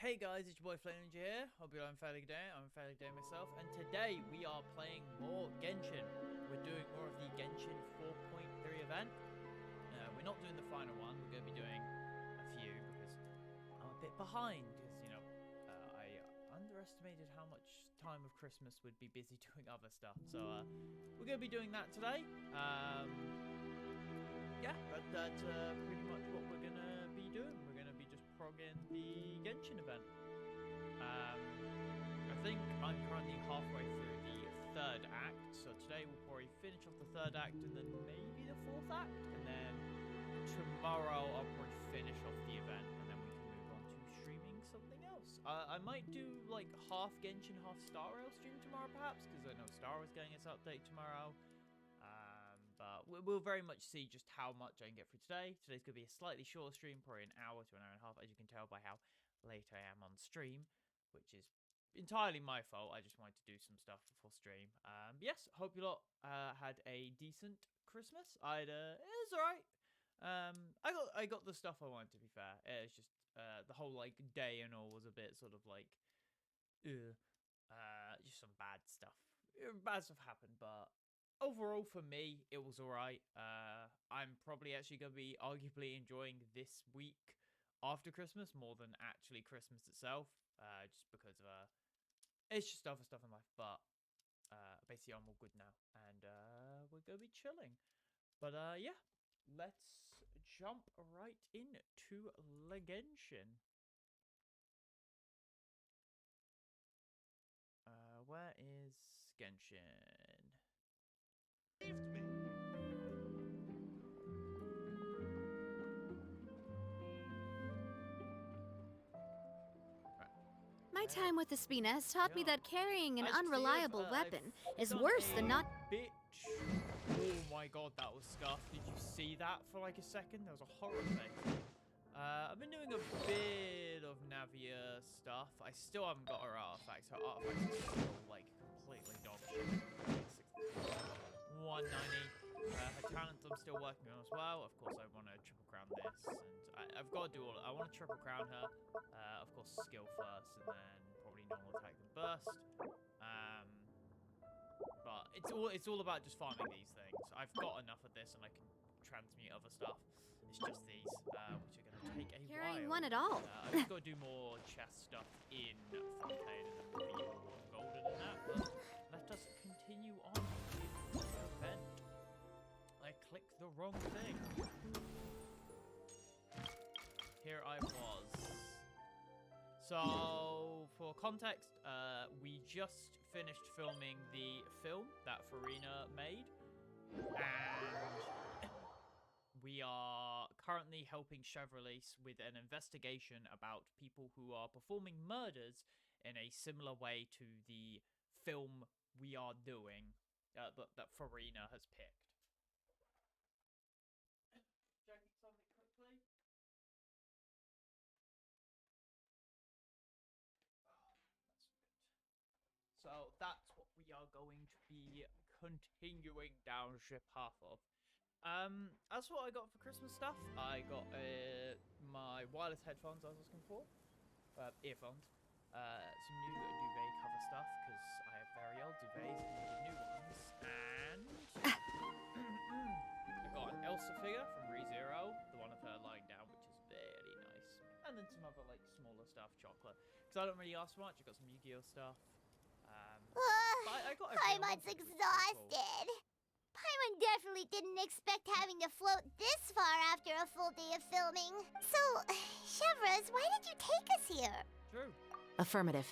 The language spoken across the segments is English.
Hey guys, it's your boy Flame Ninja here. Hope you're having a fairly good day. I'm a fairly good day myself, and today we are playing more Genshin. We're doing more of the Genshin 4.3 event. We're not doing the final one. We're going to be doing a few because I'm a bit behind. Because I underestimated how much time of Christmas would be busy doing other stuff. So we're going to be doing that today. Yeah, but that's pretty much what we're going to be doing. We're going to be just progging the Genshin event. I think I'm currently halfway through the third act, so today we'll probably finish off the third act and then maybe the fourth act, and then tomorrow I'll probably finish off the event, and then we can move on to streaming something else. I might do like half Genshin, half Star Rail stream tomorrow perhaps, because I know Star Rail's getting its update tomorrow. But we'll very much see just how much I can get through today. Today's going to be a slightly shorter stream, probably an hour to an hour and a half, as you can tell by how late I am on stream, which is entirely my fault. I just wanted to do some stuff before stream. Yes, hope you lot had a decent Christmas. It was alright. I got the stuff I wanted, to be fair. It's just the whole like day and all was a bit sort of like just some bad stuff. Bad stuff happened, but overall, for me, it was alright. I'm probably actually going to be arguably enjoying this week after Christmas more than actually Christmas itself. Just because of, it's just other stuff in life. But basically, I'm all good now. And we're going to be chilling. But yeah, let's jump right into Genshin. Where is Genshin? Saved me. My time with Espina has taught me that carrying an As unreliable I've weapon is done worse a than not. Bitch. Oh my god, that was scuffed. Did you see that for like a second? There was a horror thing. I've been doing a bit of Navia stuff. I still haven't got her artifacts. Her artifacts are still like completely dog shit. 190. Her talent I'm still working on as well. Of course, I want to triple crown this, and I've got to do all. I want to triple crown her. Of course, skill first, and then probably normal attack and burst. But it's all about just farming these things. I've got enough of this, and I can transmute other stuff. It's just these, which are going to take a Carrying while. one at all. I've just got to do more chest stuff in Fontaine, and then we'll be more golden in that. But let us continue on with the event. I clicked the wrong thing. Here I was. So, for context, we just finished filming the film that Farina made, and we are currently helping Chevrelise with an investigation about people who are performing murders in a similar way to the film we are doing, that Farina has picked. Checking something quickly. So that's what we are going to be continuing down the path of. That's what I got for Christmas stuff. I got my wireless headphones I was looking for, earphones, some new duvet cover stuff because I have very old duvets and needed new ones, and I got an Elsa figure from ReZero, the one of her lying down, which is very nice, and then some other like smaller stuff, chocolate, because I don't really ask for much. I got some Yu-Gi-Oh stuff. I got Paimon's exhausted. Paimon definitely didn't expect having to float this far after a full day of filming. So, Chevras, why did you take us here? True. Affirmative.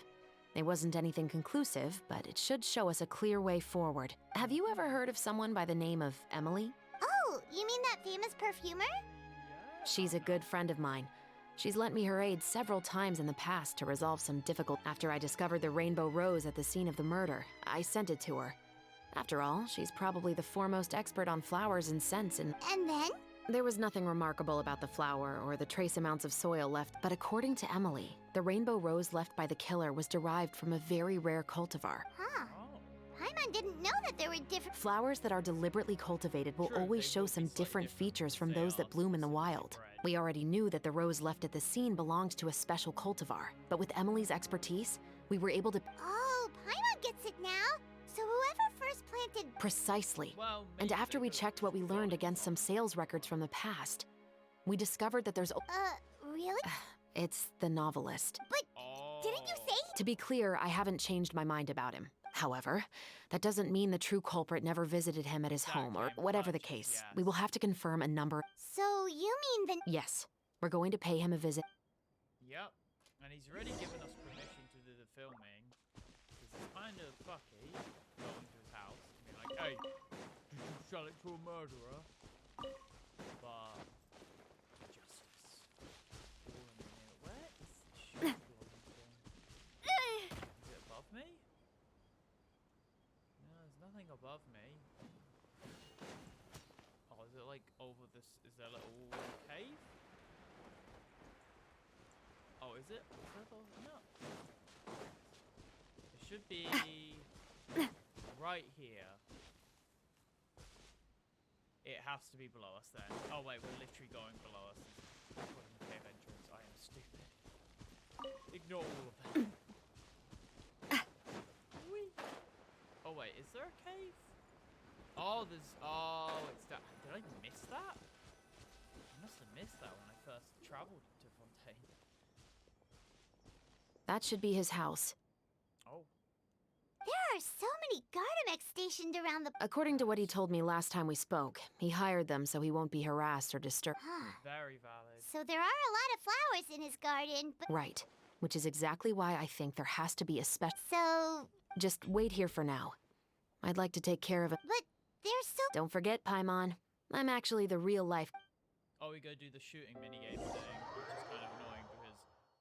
It wasn't anything conclusive, but it should show us a clear way forward. Have you ever heard of someone by the name of Emily? Oh, you mean that famous perfumer? Yeah. She's a good friend of mine. She's lent me her aid several times in the past to resolve some difficult. After I discovered the rainbow rose at the scene of the murder, I sent it to her. After all, she's probably the foremost expert on flowers and scents and then? There was nothing remarkable about the flower or the trace amounts of soil left, but according to Emily, the rainbow rose left by the killer was derived from a very rare cultivar. Huh. Oh. Paimon didn't know that there were different. Flowers that are deliberately cultivated will True, always they show will be some slightly different different features because from they those that are bloom in the specifically wild. bred. We already knew that the rose left at the scene belonged to a special cultivar, but with Emily's expertise, we were able to... Oh, Paimon gets it now. So whoever first planted. Precisely. Well, And maybe after they we could've checked what we just learned got it against some from- sales records from the past, we discovered that there's... Really? It's the novelist. But Oh. didn't you say? To be clear, I haven't changed my mind about him. However, that doesn't mean the true culprit never visited him at his That home, or came whatever the purchase, case. yes. We will have to confirm a number... So you mean the. Yes, we're going to pay him a visit. Yep. And he's already given us permission to do the filming. This is kind of fucky. Going to his house and being like, hey, did you sell it to a murderer? But justice. Where is the shoe going to? Is it above me? No, there's nothing above me. Oh, is it like over this? Is there a little cave? Oh, is it? No. It should be right here. It has to be below us then. Oh wait, we're literally going below us. According to cave entrance, I am stupid. Ignore all of that. Whee. Oh wait, is there a cave? Oh, there's. Oh, it's that. Did I miss that? I must have missed that when I first traveled to Fontaine. That should be his house. Oh. There are so many Gardamex stationed around the. According to what he told me last time we spoke, he hired them so he won't be harassed or disturbed. Huh. Very valid. So there are a lot of flowers in his garden, but. Right, which is exactly why I think there has to be a special... So. Just wait here for now. I'd like to take care of it. But there's so. Don't forget, Paimon. I'm actually the real-life... Oh, we go do the shooting minigame today, which is kind of annoying because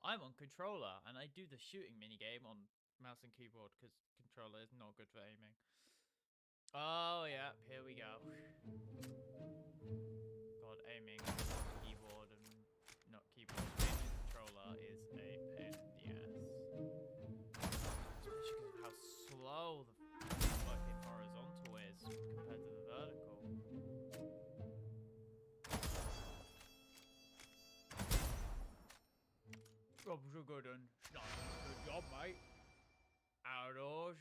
I'm on controller and I do the shooting minigame on mouse and keyboard because controller is not good for aiming. Oh yeah, here we go. God, aiming keyboard and not keyboard, aiming controller is a pain in the ass. Especially because of how slow the fucking horizontal is compared to the vertical. Job's a good one. Good job, mate. Outdoors.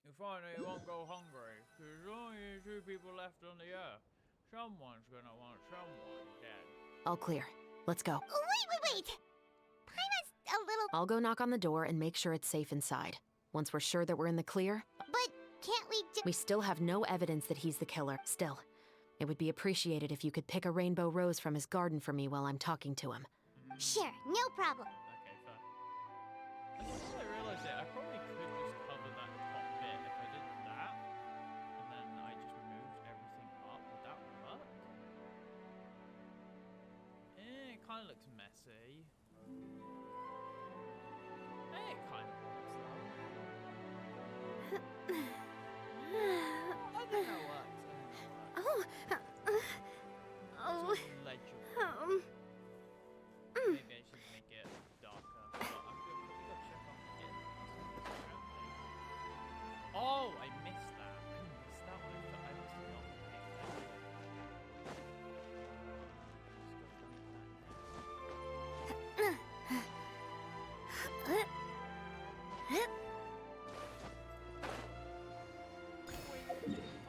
You find that you won't go hungry, because there's only two people left on the earth. Someone's gonna want someone dead. All clear. Let's go. Wait! Paimon's a little. I'll go knock on the door and make sure it's safe inside. Once we're sure that we're in the clear, But can't we just. we still have no evidence that he's the killer. Still, it would be appreciated if you could pick a rainbow rose from his garden for me while I'm talking to him. Sure, no problem. Okay, fair. I just realized it. I probably could just cover that top bit if I did that, and then I just moved everything up. Would that work? It kind of looks messy. It kind of works though. I think that works. Oh. It's all legible. Maybe I should make it darker. But I'm gonna probably go check on it. Oh, I missed that. I missed that one. I must have not been paying attention.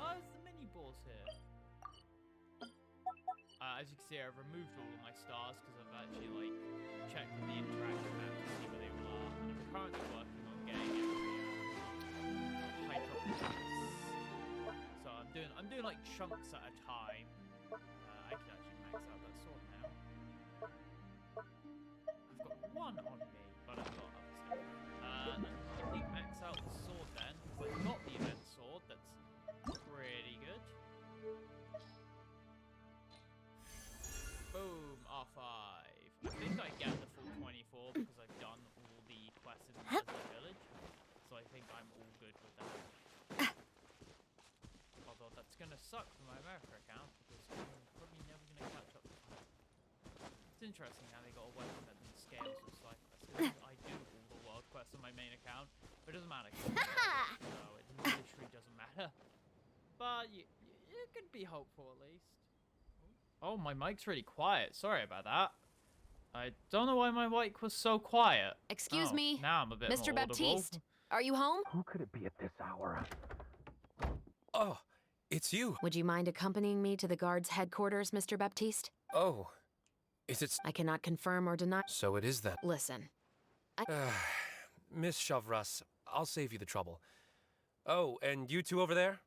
Oh, there's the mini balls here. As you can see, I've removed all of my stars because I've actually like checked the interaction map to see where they all are, and I'm currently working on getting every height of the pass. So I'm doing like chunks at a time. I can actually max out that sword now. I've got one on me, but I've got other stuff. Let me max out the sword then, because I've got the event sword. That's pretty good. Boom, R5. I think I get the full 24 because I've done all the quests in the Leslie village. So I think I'm all good with that. Although that's gonna suck for my America account because I'm probably never gonna catch up to that. It's interesting how they got a weapon that then scales with side quests. I do all the world quests on my main account, but it doesn't matter. So it actually doesn't matter. But you can be hopeful at least. Oh, my mic's really quiet. Sorry about that. I don't know why my mic was so quiet. Excuse Oh, me, now I'm a bit Mr. more audible. Baptiste. Are you home? Who could it be at this hour? Oh, it's you. Would you mind accompanying me to the guard's headquarters, Mr. Baptiste? Oh, is it... I cannot confirm or deny. So it is then. Listen, Miss Chavras, I'll save you the trouble. Oh, and you two over there?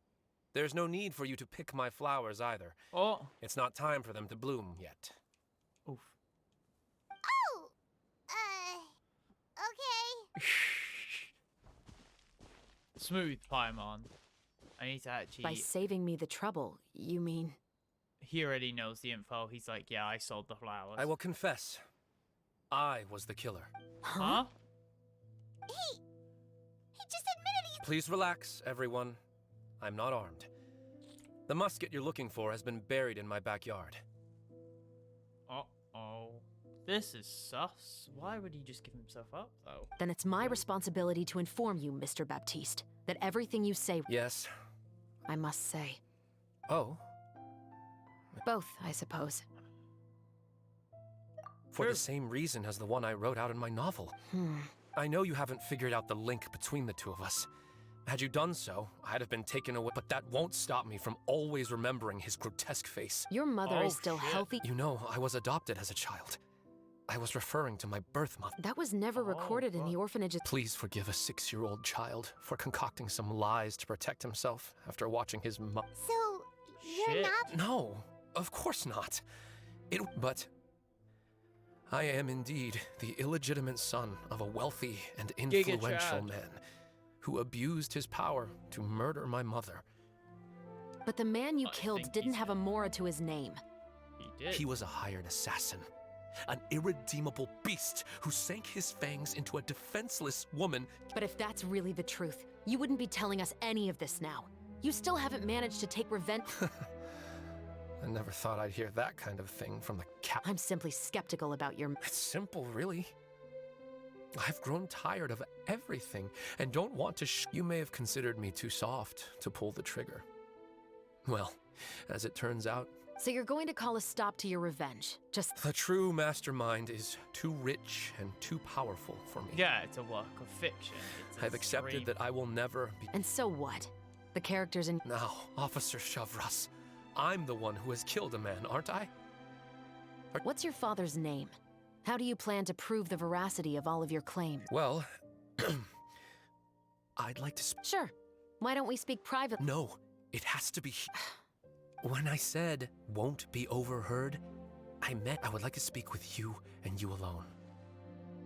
There's no need for you to pick my flowers either. Oh. It's not time for them to bloom yet. Oof. Oh! Okay. Smooth, Paimon. I need to actually... by saving me the trouble, you mean... He already knows the info. He's like, yeah, I sold the flowers. I will confess. I was the killer. Huh? He just admitted he... Please relax, everyone. I'm not armed. The musket you're looking for has been buried in my backyard. Uh-oh. This is sus. Why would he just give himself up, though? Then it's my responsibility to inform you, Mr. Baptiste, that everything you say... Yes. I must say. Oh, Both, I suppose. for True. the same reason as the one I wrote out in my novel. Hmm. I know you haven't figured out the link between the two of us. Had you done so, I'd have been taken away, but that won't stop me from always remembering his grotesque face. Your mother is Oh, still shit. healthy. You know, I was adopted as a child. I was referring to my birth mother. That was never Oh, recorded in the fuck. orphanage. Please forgive a 6-year-old child for concocting some lies to protect himself after watching his mom. So, you're Shit. not... No, of course not. But I am indeed the illegitimate son of a wealthy and Giga influential Chad. man who abused his power to murder my mother. But the man you I killed think didn't he's have a Mora to his name. He did. He was a hired assassin, an irredeemable beast who sank his fangs into a defenseless woman. But if that's really the truth, you wouldn't be telling us any of this now. You still haven't managed to take revenge. I never thought I'd hear that kind of thing from the cat. I'm simply skeptical about your... It's simple, really. I've grown tired of everything and don't want to You may have considered me too soft to pull the trigger. Well, as it turns out, So you're going to call a stop to your revenge. Just... the true mastermind is too rich and too powerful for me. Yeah, it's a work of fiction. It's a I've accepted dream. that I will never be... And so what? The characters in... Now, Officer Chavras, I'm the one who has killed a man, aren't I? What's your father's name? How do you plan to prove the veracity of all of your claims? Well, I'd like to Sure. Why don't we speak privately? No, it has to be... When I said won't be overheard, I meant I would like to speak with you and you alone.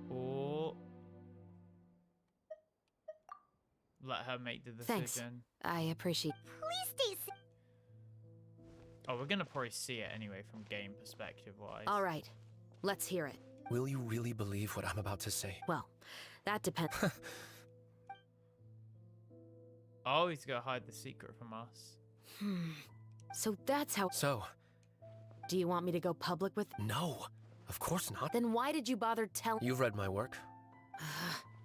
Or let her make the decision. Thanks. I appreciate... Please stay safe. Oh, we're gonna probably see it anyway from game perspective wise. All right. Let's hear it. Will you really believe what I'm about to say? Well, that depends... Oh, he's gonna hide the secret from us. So that's how... So, Do you want me to go public with... no, of course not. Then why did you bother telling... You've read my work.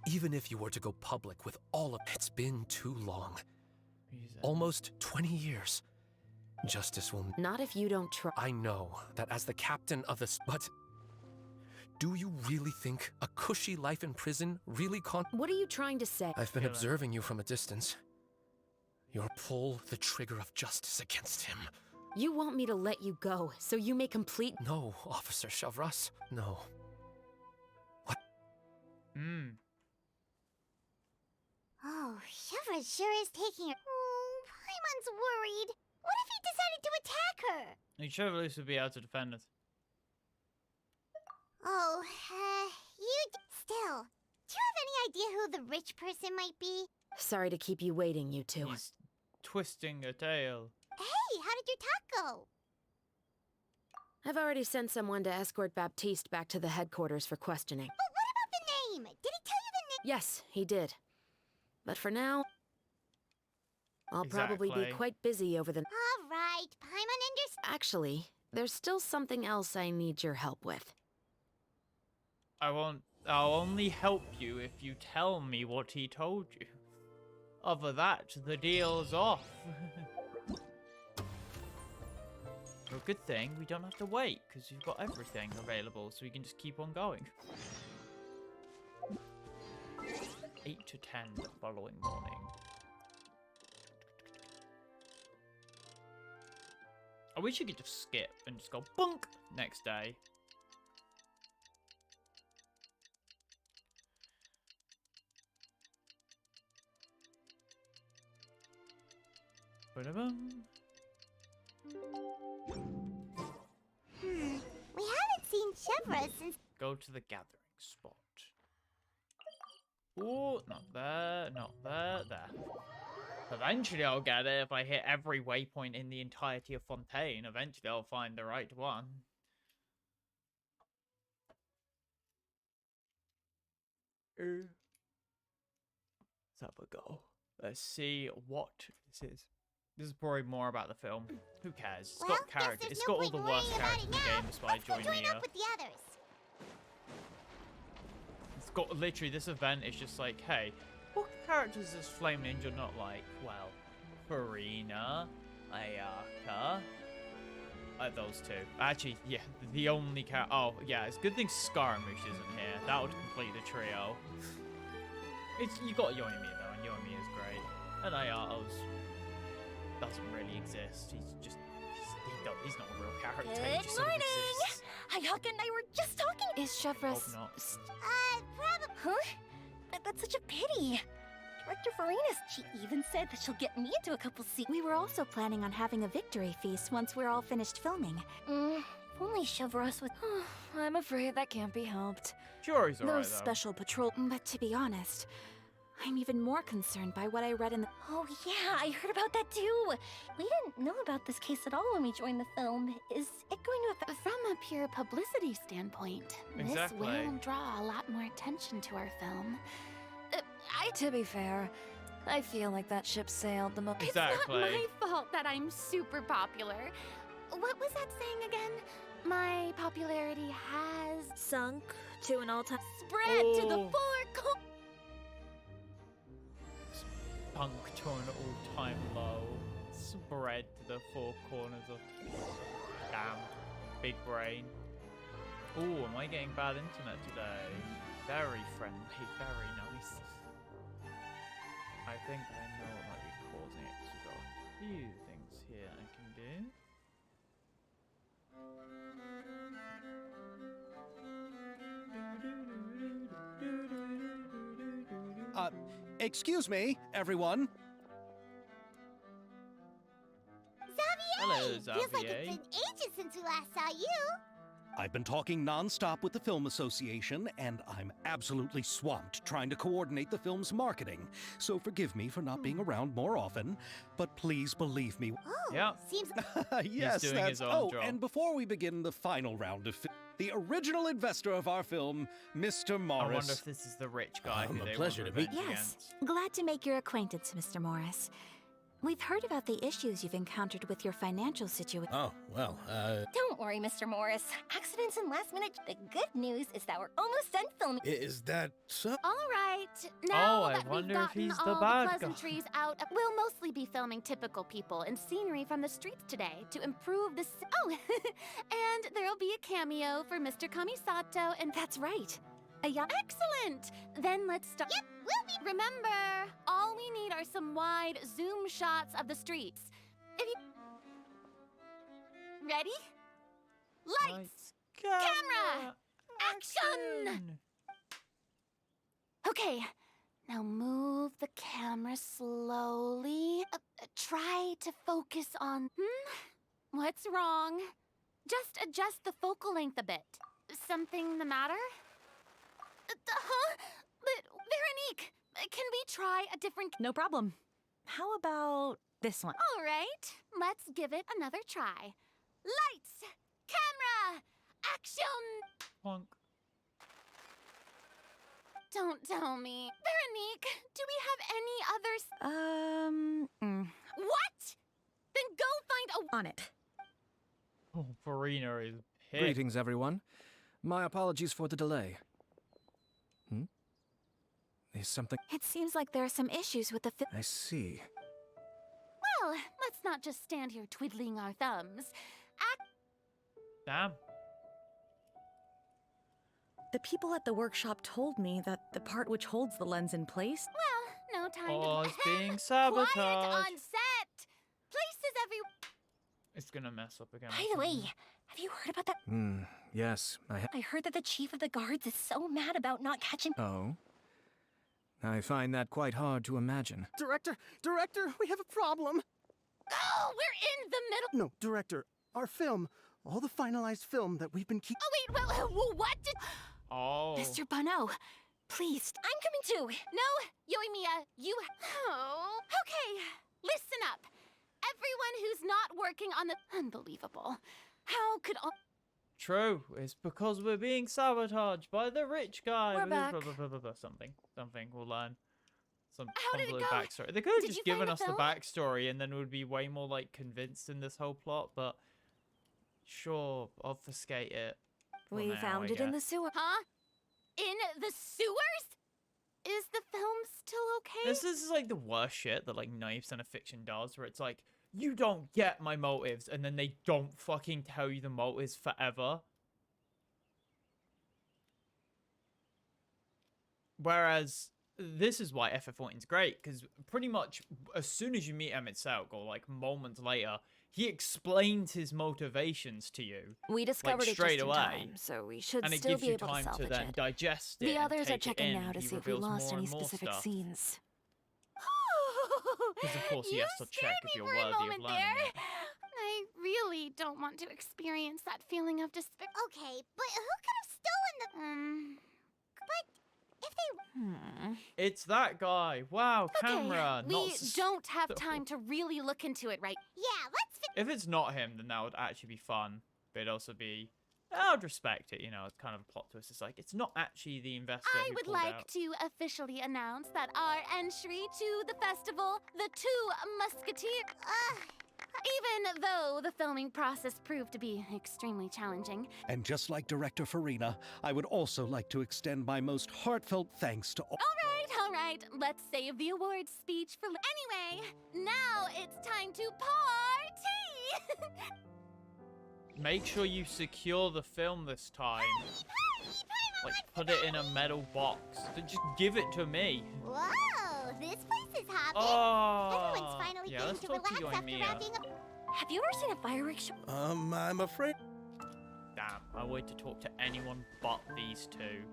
Even if you were to go public with all of it's been too long. Almost 20 years. Justice will... Not if you don't try... I know that as the captain of this... But... Do you really think a cushy life in prison really What are you trying to say? I've been Kill him. observing you from a distance. You'll pull the trigger of justice against him. You want me to let you go, so you may complete... No, Officer Chavras. No. Hmm. Oh, Shevra sure is taking her. Oh, Paimon's worried. What if he decided to attack her? And Chevrolet would be able to defend us. Oh, still. Do you have any idea who the rich person might be? Sorry to keep you waiting, you two. He's twisting a tail. Hey, how did your talk go? I've already sent someone to escort Baptiste back to the headquarters for questioning. But what about the name? Did he tell you the name? Yes, he did. But for now... I'll probably be Exactly. quite busy over the... All right, Paimon understands. Actually, there's still something else I need your help with. I'll only help you if you tell me what he told you. Other that, the deal's off. For a good thing, we don't have to wait, because we've got everything available, so we can just keep on going. 8 to 10 the following morning. I wish you could just skip and just go bunk next day. Ba-da-bum. We haven't seen Chevra since. Go to the gathering spot. Oh, not there, not there, there. Eventually I'll get it if I hit every waypoint in the entirety of Fontaine. Eventually I'll find the right one. Let's have a go. Let's see what this is. This is probably more about the film. Who cares? It's Well, got characters. guess It's there's got no all the point worst worrying about characters it in the now. game, despite Let's go join join Mia. up with the others. It's got literally this event is just like, hey, what characters does Flame Ninja not like? Well, Farina, Ayaka, those two. Actually, yeah, the only character. Oh, yeah, it's a good thing Scaramouche isn't here. That would complete the trio. You got Yoimiya though, and Yoimiya's great. And Ayato's doesn't really exist. He's not a real character. He Good just sort of morning! exists. Hayaka and I were just talking. Is Chevra's... Hope not. Probably. Huh? That's such a pity. Director Farina's, she even said that she'll get me into a couple scenes. We were also planning on having a victory feast once we're all finished filming. If only Chevros would. I'm afraid that can't be helped. Sure, he's alright Those though. special patrol... But to be honest, I'm even more concerned by what I read in the... Oh yeah, I heard about that too. We didn't know about this case at all when we joined the film. Is it going to affect? From a pure publicity standpoint, Exactly. this will draw a lot more attention to our film. To be fair, I feel like that ship sailed the most. Exactly. It's not my fault that I'm super popular. What was that saying again? My popularity has Sunk to an all-time... spread to the Oh. four corners. Punk to an all-time low. Spread to the four corners of... Damn. Big brain. Ooh, am I getting bad internet today? Very friendly, very nice. I think I know what might be causing it. So we've got a few things here I can do. Excuse me, everyone. Hello, Feels like Xavier. it's been ages since we last saw you. I've been talking non-stop with the Film Association, and I'm absolutely swamped trying to coordinate the film's marketing. So forgive me for not being around more often, but please believe me. Oh, Yeah. seems Yes, doing that's... his own Oh, job. and before we begin the final round of the original investor of our film, Mr. I Morris. wonder if this is the rich guy who a they pleasure want to meet revenge Yes, against. glad to make your acquaintance, Mr. Morris. We've heard about the issues you've encountered with your financial situation. Oh, well, Don't worry, Mr. Morris. Accidents and last minute. The good news is that we're almost done filming. is that so? All right, now I that we've wonder if gotten he's the all bad the guy. pleasantries out, we'll mostly be filming typical people and scenery from the streets today to improve the... Oh, and there'll be a cameo for Mr. Kamisato, and that's right. Excellent! Then let's start. Yep, we'll be. Remember, all we need are some wide zoom shots of the streets. If you... Ready? Lights! Camera! Action! Okay, now move the camera slowly. Try to focus on... What's wrong? Just adjust the focal length a bit. Something the matter? Huh? But, Veronique, can we try a different... No problem. How about this one? All right, let's give it another try. Lights! Camera! Action! Plonk. Don't tell me. Veronique, do we have any others? What? Then go find a... On it. Oh, Farina is pissed. Greetings, everyone. My apologies for the delay. Is something... It seems like there are some issues with the I see. Well, let's not just stand here twiddling our thumbs. Damn. The people at the workshop told me that the part which holds the lens in place. Well, no time Oh, to... it's being Quiet sabotaged. on set! Places every... It's gonna mess up again. By the way, have you heard about that? Yes, I heard that the chief of the guards is so mad about not catching... Oh? I find that quite hard to imagine. Director, we have a problem. Oh, we're in the middle... No, Director, our film, all the finalized film that we've been keep... Oh, wait, what did... Oh. Mr. Bono, please, I'm coming too. No, Yoimiya, you... Oh, okay, listen up. Everyone who's not working on the... Unbelievable. How could all... True. It's because we're being sabotaged by the rich guy. We're back. Something. We'll learn. Some How did it convoluted go? backstory. They could have Did just you given find us the the film? backstory and then it would be way more, like, convinced in this whole plot, but... Sure, obfuscate it. for We now, found I it in the guess. sewer. Huh? In the sewers? Is the film still okay? This is like the worst shit that like 90% of fiction does, where it's like, you don't get my motives, and then they don't fucking tell you the motives forever. Whereas this is why FF14's great, because pretty much as soon as you meet Emmett Selk, or like moments later, he explains his motivations to you. We discovered it straight just in away, time, so we should and it still gives be you able to time to salvage then it. digest it. The and others are take it checking in, now and to he see if we reveals lost more any and more specific stuff. scenes. Because of course he You has to check scared if me you're for a worthy of moment learning there. it. I really don't want to experience that feeling of despair. Okay, but who could have stolen the... But if they... It's that guy. Wow, camera. Okay, not we don't have so- time to really look into it right. Yeah, let's fix... If it's not him, then that would actually be fun. But it'd also be... I'd respect it, you know, it's kind of a plot twist. It's like, it's not actually the investor I who would pulled like out. to officially announce that our entry to the festival, The Two Musketeers... Even though the filming process proved to be extremely challenging, And just like Director Farina, I would also like to extend my most heartfelt thanks to all. all right, let's save the awards speech for... Anyway, now it's time to party! Make sure you secure the film this time. Like, put it in a metal box. Just give it to me. Whoa, this place is hopping. Oh. Everyone's finally Yeah, getting let's to talk to relax after Yoimiya. wrapping up. Have you ever seen a fireworks show? I'm afraid... Damn, I wait to talk to anyone but these two.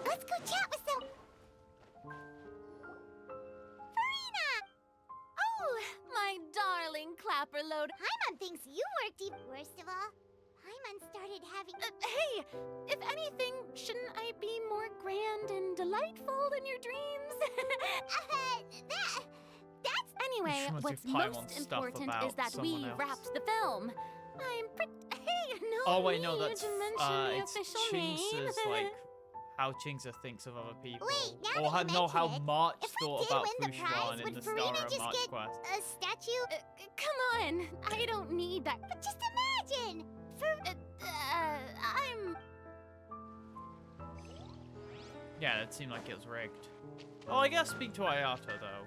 Let's go chat with some... Farina! Oh, my darling clapperload. Paimon thinks you worked even... Worst of all, Paimon started having... Hey, if anything, shouldn't I be more grand and delightful in your dreams? That's... Anyway, She wants what's to Paimon most stuff important about is that we someone else. wrapped the film. I'm pretty... Hey, no Oh wait, no, need that's to mention the it's official name. Chingsa's like how Chingsa thinks of other people. Wait, now or that how, you no, how mention it, March if we thought did about win the prize, Fushuan in would the Farina Star of just March get quest. a statue? Come on, I don't need that. But just imagine! I'm... Yeah, it seemed like it was rigged. Oh, I guess speak to Ayato though.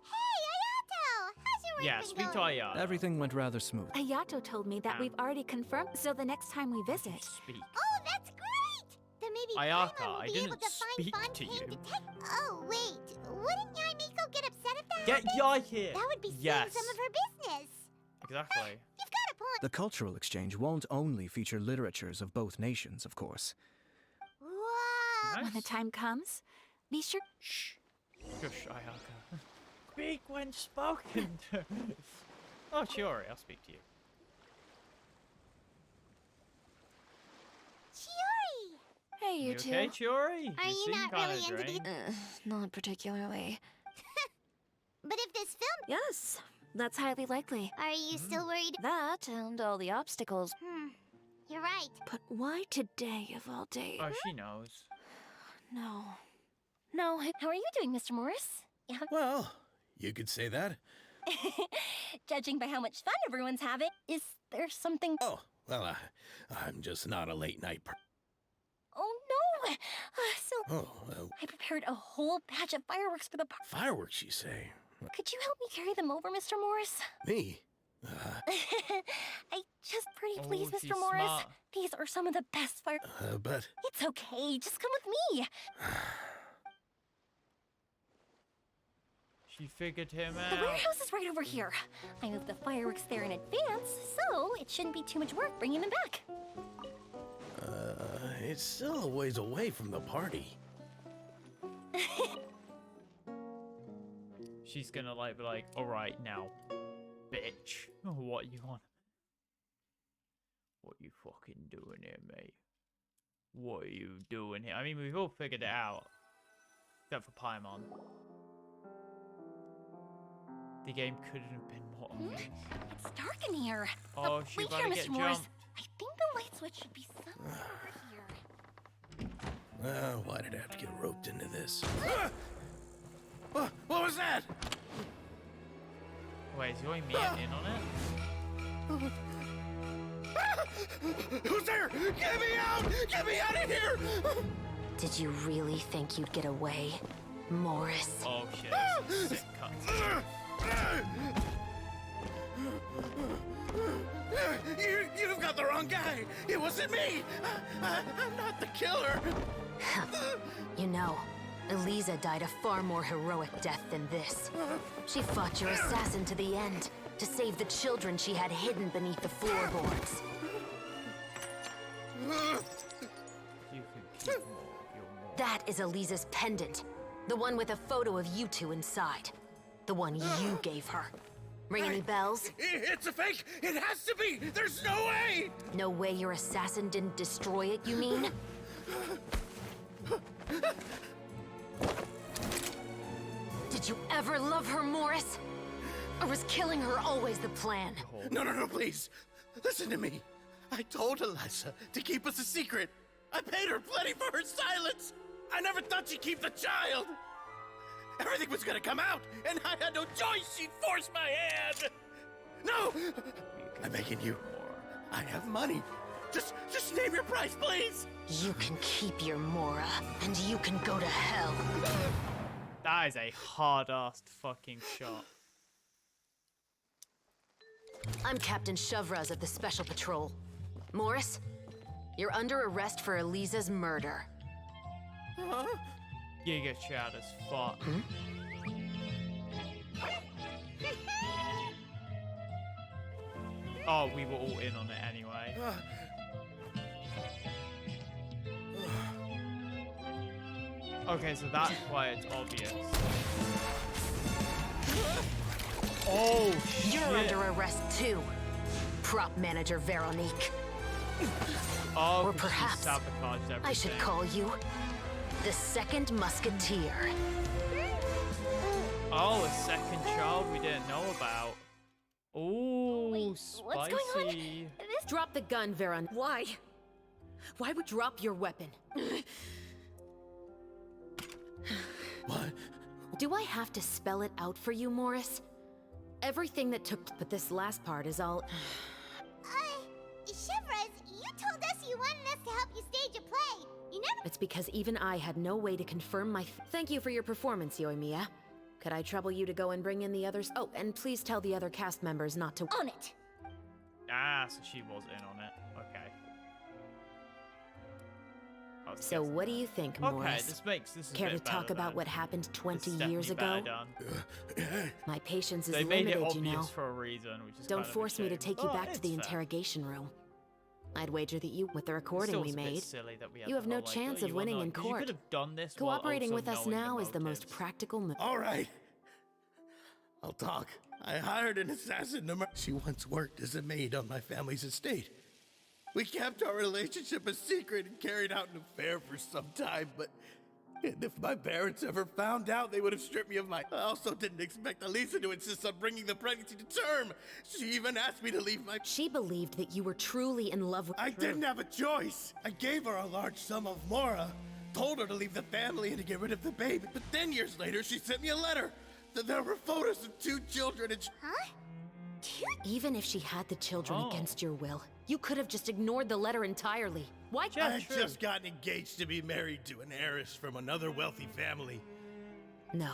Hey, Ayato! How's your work Yeah, been speak to going? Ayato. Everything went rather smooth. Ayato told me that Ah. we've already confirmed, so the next time we visit... Speak. Oh, that's great! Then maybe Ayaka, Paimon will I be didn't able to find speak fun to tame you. detect- Oh, wait. Wouldn't Yaimiko get upset if that Get happened? Yai here! That would be stealing Yes. some of her business. Exactly. You've got a point. The cultural exchange won't only feature literatures of both nations, of course. Whoa! Nice. When the time comes, be sure... Shh. Shush, Ayaka. Speak when spoken to. Oh, Chiori, I'll speak to you. Chiori! Hey, you, two. okay, Chiori? Are you seem not kinda really into these- drained. Not particularly. But if this film... Yes, that's highly likely. Are you still worried? That and all the obstacles. You're right. But why today of all days? Oh, she knows. No. No, how are you doing, Mr. Morris? Yeah. Well, you could say that. Judging by how much fun everyone's having, is there something... Oh, well, I'm just not a late night Oh So, I prepared a whole batch of fireworks for the party. Fireworks, you say? Could you help me carry them over, Mr. Morris? Me? I just pretty please, she's Mr. Morris. smart. These are some of the best fire. But... It's okay, just come with me. She figured him The out. warehouse is right over here. I moved the fireworks there in advance, so it shouldn't be too much work bringing them back. It's still a ways away from the party. She's gonna like be like, all right now, bitch. What you want? What you fucking doing here, mate? What are you doing here? I mean, we've all figured it out, except for Paimon. The game couldn't have been more obvious. It's dark in here. Oh, she wait about here, to Mr. get Morris. jumped. I think the light switch should be somewhere over here. Why did I have to get roped into this? What was that? Wait, is Yoimiya in on it? Who's there? Get me out! Get me out of here! Did you really think you'd get away, Morris? Oh shit, that's a sick cut. You've got the wrong guy. It wasn't me. I'm not the killer. You know, Eliza died a far more heroic death than this. She fought your assassin to the end, to save the children she had hidden beneath the floorboards. You can keep more of your more. That is Eliza's pendant. The one with a photo of you two inside. The one you gave her. Ring any bells? It's a fake. It has to be. There's no way. No way your assassin didn't destroy it, you mean? Did you ever love her, Morris? Or was killing her always the plan? No, please. Listen to me. I told Eliza to keep us a secret. I paid her plenty for her silence. I never thought she'd keep the child. Everything was gonna come out, and I had no choice. She forced my hand. No! I'm begging you. I have money. Just name your price, please. You can keep your Mora, and you can go to hell. That is a hard-assed fucking shot. I'm Captain Shovraz of the Special Patrol. Morris, you're under arrest for Eliza's murder. Huh? Giga Chad as fuck. Oh, we were all in on it anyway. Okay, so that's why it's obvious. Oh, shit. You're under arrest too, prop manager Veronique. Oh, or perhaps sabotaged everything. I should call you the Second Musketeer. Oh, a second child we didn't know about. Ooh, spicy. What's going on? Drop the gun, Veron. Why? Why would drop your weapon? What? Do I have to spell it out for you, Morris? Everything that took, but this last part is all. Shivers, you told us you wanted us to help you stage a play. You never. It's because even I had no way to confirm my. Thank you for your performance, Yoimiya. Could I trouble you to go and bring in the others? Oh, and please tell the other cast members not to. On it. Ah, so she was in on it. Okay. So what do you think, Okay, Morris? this is a Care to bit talk better about then. what happened 20 This is years definitely ago? better done. My patience is They made it limited, you obvious know. for a reason, which is Don't kind of a force me to shame. take you Oh, back to the it's fair. interrogation room. I'd wager that you, with the recording Still we was a bit made, silly that we had you the have no whole, like, chance oh, of you winning wanna- in 'cause court. You could have done this while Cooperating also with us knowing now is the most motives. practical move. All right. I'll talk. I hired an assassin to She once worked as a maid on my family's estate. We kept our relationship a secret and carried out an affair for some time, but if my parents ever found out, they would have stripped me of my... I also didn't expect Elisa to insist on bringing the pregnancy to term. She even asked me to leave my... She believed that you were truly in love with. I didn't have a choice. I gave her a large sum of Mora, told her to leave the family and to get rid of the baby. But then years later, she sent me a letter. There were photos of 2 children and... Huh? Even if she had the children against your will, you could have just ignored the letter entirely. Why I can't had just gotten engaged to be married to an heiress from another wealthy family. No.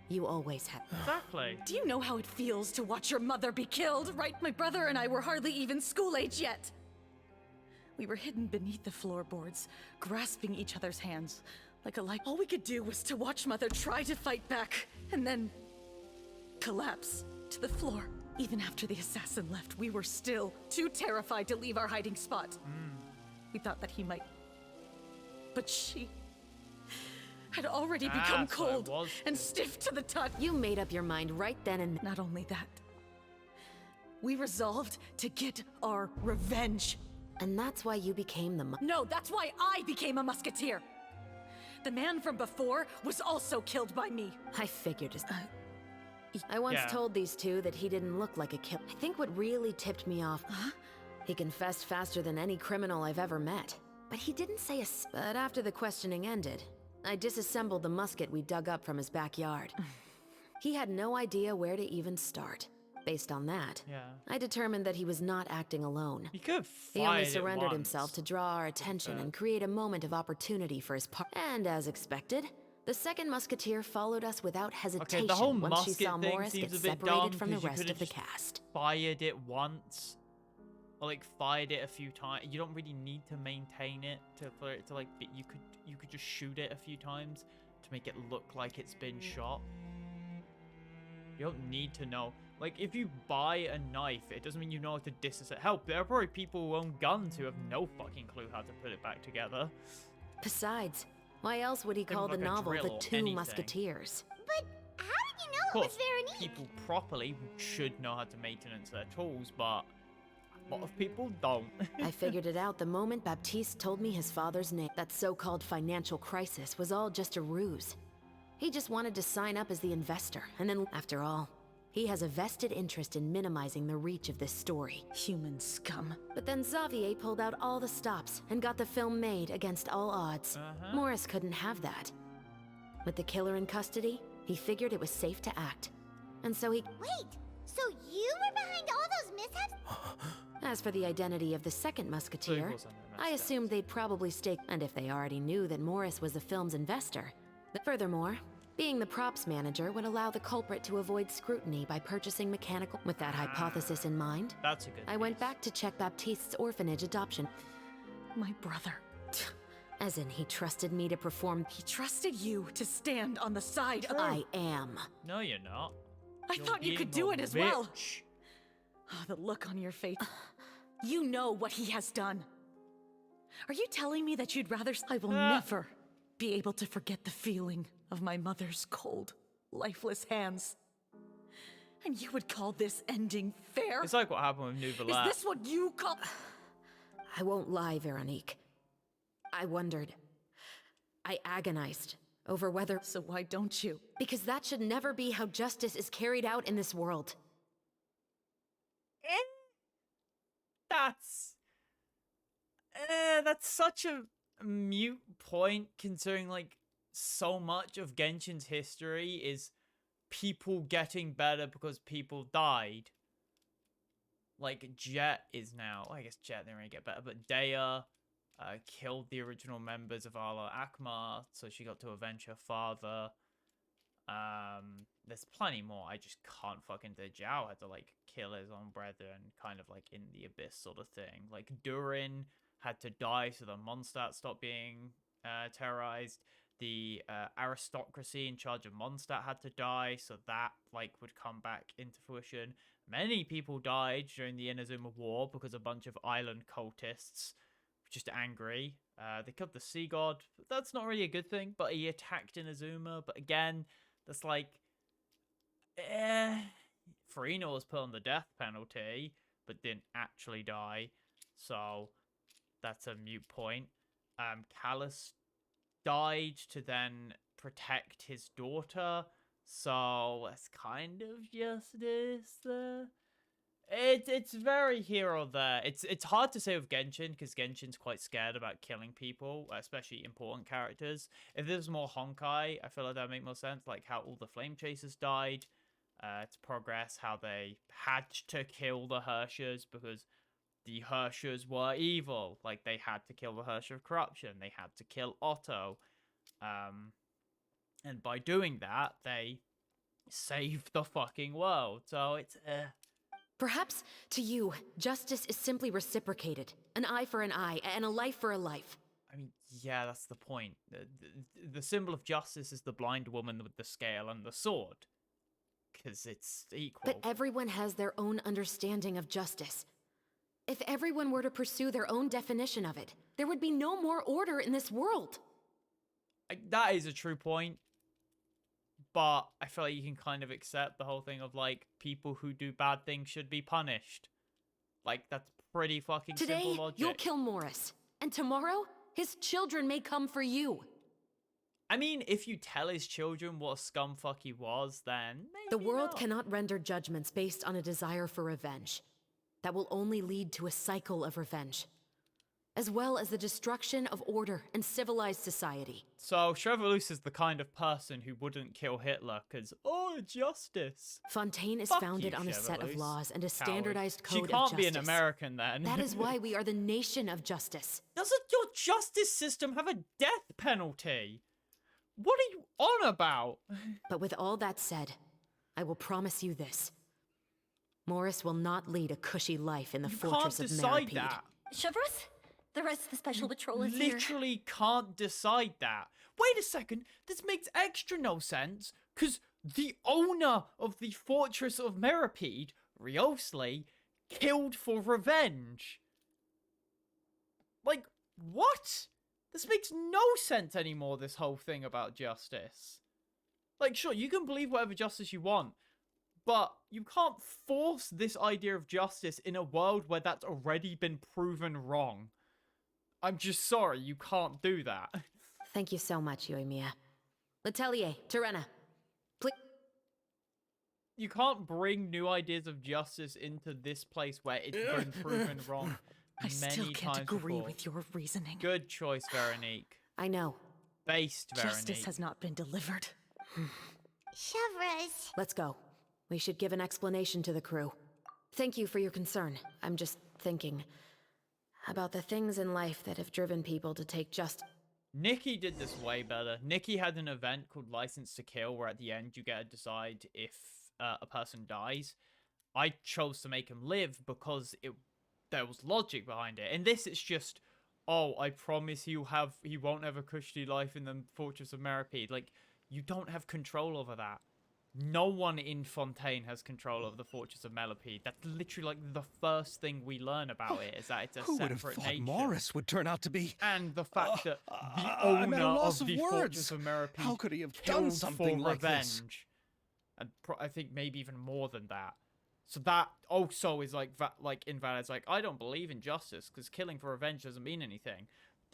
You always had. Exactly. Do you know how it feels to watch your mother be killed, right? My brother and I were hardly even school age yet. We were hidden beneath the floorboards, grasping each other's hands, like a light. All we could do was to watch Mother try to fight back, and then collapse to the floor. Even after the assassin left, we were still too terrified to leave our hiding spot. We thought that he might... But she... had already become cold and stiff to the touch. You made up your mind right then and... Not only that, we resolved to get our revenge. And that's why you became the... No, that's why I became a musketeer. The man from before was also killed by me. I figured as... I once told these two that he didn't look like a killer. I think what really tipped me off... He confessed faster than any criminal I've ever met. But he didn't say a... But after the questioning ended, I disassembled the musket we dug up from his backyard. He had no idea where to even start. Based on that, I determined that he was not acting alone. He could have He only surrendered himself to draw our attention and create a moment of opportunity for his part. And as expected, the second musketeer followed us without hesitation the whole once she saw musket Morris thing get seems a bit separated dumb, from the 'cause you rest could've of the just cast. Fired it once, or like fired it a few times. You don't really need to maintain it for it to like. You could just shoot it a few times to make it look like it's been shot. You don't need to know. Like, if you buy a knife, it doesn't mean you know how to disassemble. Hell, there are probably people who own guns who have no fucking clue how to put it back together. Besides, why else would he call the like a novel drill The or Two anything. Musketeers? But how did you know Of it was course, Veronique? people properly should know how to maintenance their tools, but a lot of people don't. I figured it out the moment Baptiste told me his father's name. That so-called financial crisis was all just a ruse. He just wanted to sign up as the investor, and then, after all, he has a vested interest in minimizing the reach of this story. Human scum. But then Xavier pulled out all the stops and got the film made against all odds. Morris couldn't have that. With the killer in custody, he figured it was safe to act. And so he... Wait, so you were behind all those mishaps? As for the identity of the second musketeer, I assumed they'd probably stake... And if they already knew that Morris was the film's investor... Furthermore, being the props manager would allow the culprit to avoid scrutiny by purchasing mechanical... With that hypothesis in mind, That's a good I went back to check Baptiste's orphanage adoption. My brother. As in, he trusted me to perform... He trusted you to stand on the side of... I am. No, you're not. I You're thought you could being do a it as well. bitch. Oh, the look on your face. You know what he has done. Are you telling me that you'd rather... I will never be able to forget the feeling of my mother's cold, lifeless hands. And you would call this ending fair? It's like what happened with Nouvelle. Is this what you call... I won't lie, Veronique. I wondered. I agonized over whether... So why don't you? Because that should never be how justice is carried out in this world. That's such a mute point, considering like so much of Genshin's history is people getting better because people died. Like Jet is now, I guess Jet didn't really get better, but Dea killed the original members of Ala Akma, so she got to avenge her father. There's plenty more. I just can't fucking do. Zhao had to like kill his own brethren, kind of like in the abyss sort of thing. Like Durin had to die so the Mondstadt stopped being terrorized. The aristocracy in charge of Mondstadt had to die, so that like would come back into fruition. Many people died during the Inazuma War because a bunch of island cultists were just angry. They killed the sea god. That's not really a good thing, but he attacked Inazuma. But again, that's like, Farina was put on the death penalty, but didn't actually die. So that's a moot point. Callus died to then protect his daughter, so it's kind of justice there. It's very here or there. It's hard to say with Genshin because Genshin's quite scared about killing people, especially important characters. If there's more Honkai, I feel like that would make more sense, like how all the Flame Chasers died. to progress, how they had to kill the Hershers because the Hershers were evil. Like, they had to kill the Hersher of corruption. They had to kill Otto. And by doing that, they saved the fucking world. So it's, Perhaps, to you, justice is simply reciprocated. An eye for an eye, and a life for a life. I mean, yeah, that's the point. The symbol of justice is the blind woman with the scale and the sword. Because it's equal. But everyone has their own understanding of justice. If everyone were to pursue their own definition of it, there would be no more order in this world. That is a true point. But I feel like you can kind of accept the whole thing of, like, people who do bad things should be punished. Like, that's pretty fucking Today, simple logic. you'll kill Morris. And tomorrow, his children may come for you. I mean, if you tell his children what a scumfuck he was, then maybe The world not. cannot render judgments based on a desire for revenge. That will only lead to a cycle of revenge, as well as the destruction of order and civilized society. So, Chevreuse is the kind of person who wouldn't kill Hitler because, oh, justice. Fontaine is Fuck founded you, on a set of Chevreuse. laws and a Coward. standardized code She of can't justice. be an American then. That is why we are the nation of justice. Doesn't your justice system have a death penalty? What are you on about? But with all that said, I will promise you this. Morris will not lead a cushy life in the You fortress can't of decide Meripede. that. Chevreuse? The rest of the special patrol is here. Literally can't decide that. Wait a second, this makes extra no sense, because the owner of the fortress of Meripede, Riosli, killed for revenge. Like, what? This makes no sense anymore, this whole thing about justice. Like, sure, you can believe whatever justice you want, but you can't force this idea of justice in a world where that's already been proven wrong. I'm just sorry, you can't do that. Thank you so much, Yoimiya. Letelier, Terena, please. You can't bring new ideas of justice into this place where it's been proven wrong I still many can't times agree before. with your reasoning. Good choice, Veronique. I know. Based, Veronique. Justice has not been delivered. Chevreuse. Let's go. We should give an explanation to the crew. Thank you for your concern. I'm just thinking about the things in life that have driven people to take just... Nikki did this way better. Nikki had an event called License to Kill, where at the end you get to decide if a person dies. I chose to make him live because there was logic behind it. In this, it's just, oh, I promise he won't have a cushy life in the Fortress of Meripede. Like, you don't have control over that. No one in Fontaine has control over the Fortress of Meripede. That's literally like the first thing we learn about it, is that it's a Who would have separate thought nation. Morris would turn out to be... And the fact that the I'm at a owner loss of the of Fortress words. of Meripede How could he have killed done something for like revenge. this? And I think maybe even more than that. So that also is like invalid. It's like, I don't believe in justice because killing for revenge doesn't mean anything.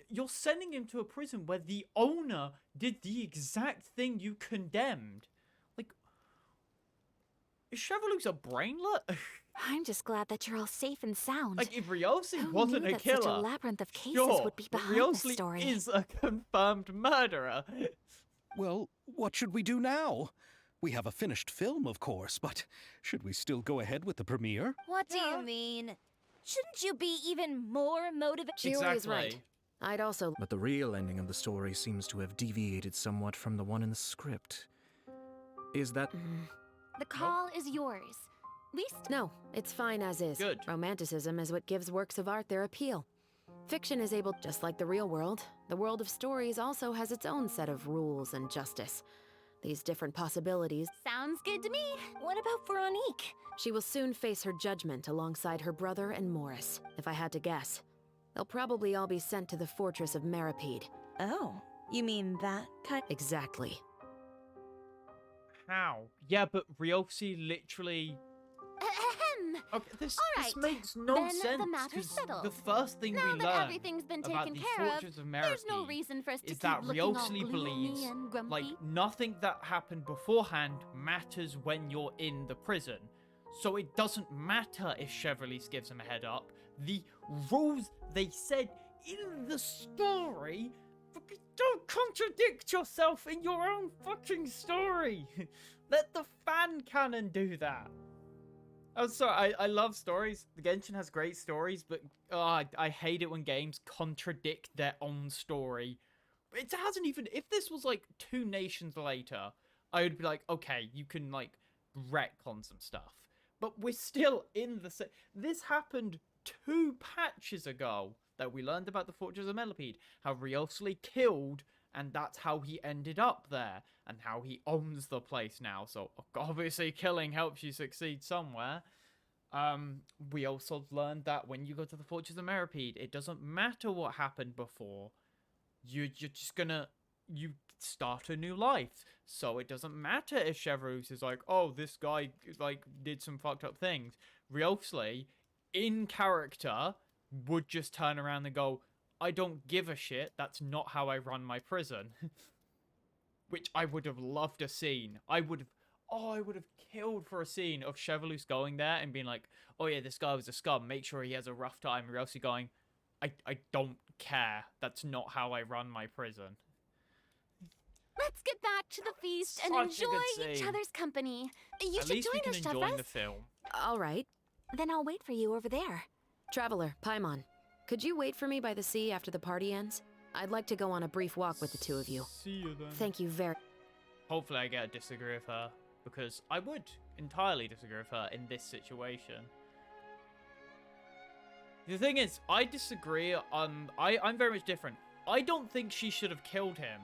You're sending him to a prison where the owner did the exact thing you condemned. Like, is Chevreuse a brainlet? I'm just glad that you're all safe and sound. Like, if Riosli Who wasn't knew a that killer, such a labyrinth of cases sure, would be but behind this Riosli story. is a confirmed murderer. Well, what should we do now? We have a finished film, of course, but should we still go ahead with the premiere? What do you mean? Shouldn't you be even more motivated? Julie is right. I'd also... But the real ending of the story seems to have deviated somewhat from the one in the script. Is that... The call is yours. No, it's fine as is. Good. Romanticism is what gives works of art their appeal. Fiction is able, just like the real world, the world of stories also has its own set of rules and justice. These different possibilities... Sounds good to me. What about Veronique? She will soon face her judgment alongside her brother and Morris, if I had to guess. They'll probably all be sent to the Fortress of Meripede. Oh, you mean that kind? Exactly. How? Yeah, but Riosli literally... Ahem. Okay, this Alright, makes no then the sense. matter's 'Cause settled. the first thing Now we that learn everything's been about taken the care of, Fortress of there's no Meripede reason for us to is keep that looking all Riosli gloomy believes and grumpy. like nothing that happened beforehand matters when you're in the prison. So it doesn't matter if Chevreuse gives him a head up. The rules they said in the story, fucking don't contradict yourself in your own fucking story. Let the fan canon do that. I'm sorry, I love stories. The Genshin has great stories, but I hate it when games contradict their own story. It hasn't even... If this was, like, 2 nations later, I would be like, okay, you can, like, retcon some stuff. But we're still in the same... This happened 2 patches ago that we learned about the Fortress of Melipede. How Riosli killed, and that's how he ended up there. And how he owns the place now. So, obviously, killing helps you succeed somewhere. We also learned that when you go to the Fortress of Melipede, it doesn't matter what happened before. You're just gonna... You start a new life. So it doesn't matter if Chevreuse is like, oh, this guy, like, did some fucked up things. Riosli, in character, would just turn around and go, I don't give a shit. That's not how I run my prison. Which I would have loved a scene. I would have killed for a scene of Chevreuse going there and being like, oh yeah, this guy was a scum. Make sure he has a rough time. Riosli going, I don't care. That's not how I run my prison. Let's get back to the feast and Such a good enjoy each scene. other's company. You At should least we join can us, enjoy Chevres. the film. All right. Then I'll wait for you over there. Traveler, Paimon, could you wait for me by the sea after the party ends? I'd like to go on a brief walk with the 2 of you. See you then. Thank you very... Hopefully I get to disagree with her, because I would entirely disagree with her in this situation. The thing is, I disagree. I'm very much different. I don't think she should have killed him.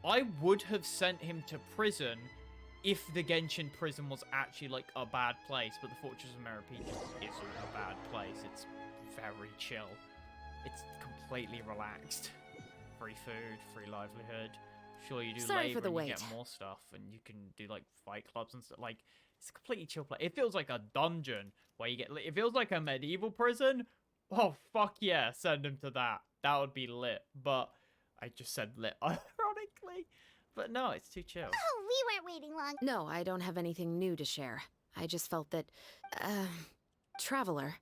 I would have sent him to prison if the Genshin prison was actually, like, a bad place, but the Fortress of Melipede just isn't a bad place. It's very chill. It's completely relaxed. Free food, free livelihood. Sure, you do Sorry labor for the and wait. you get more stuff, and you can do, like, fight clubs and stuff. Like, it's a completely chill place. It feels like a dungeon where you get... It feels like a medieval prison. Oh, fuck yeah, send him to that. That would be lit. But I just said lit, ironically. But no, it's too chill. Oh, we weren't waiting long. No, I don't have anything new to share. I just felt that... Traveler,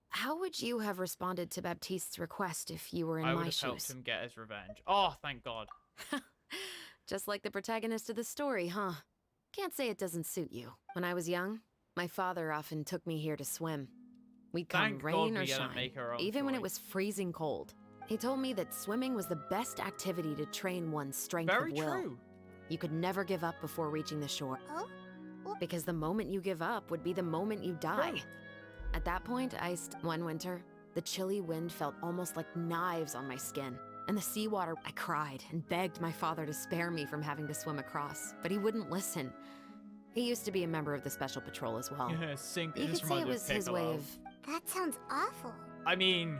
how would you have responded to Baptiste's request if you were in I would my have helped shoes? him get his revenge. Oh, thank God. Just like the protagonist of the story, huh? Can't say it doesn't suit you. When I was young, my father often took me here to swim. We'd come Thank God rain we or get to shine, make our own even when it choice. was freezing cold. He told me that swimming was the best activity to train one's strength Very of will. true. You could never give up before reaching the shore. Oh? Because the moment you give up would be the moment you die. True. At that point, one winter, the chilly wind felt almost like knives on my skin. And the seawater, I cried and begged my father to spare me from having to swim across, but he wouldn't listen. He used to be a member of the Special Patrol as well. Sink. You This could say it reminds me was his way Piccolo. of... That sounds awful. I mean,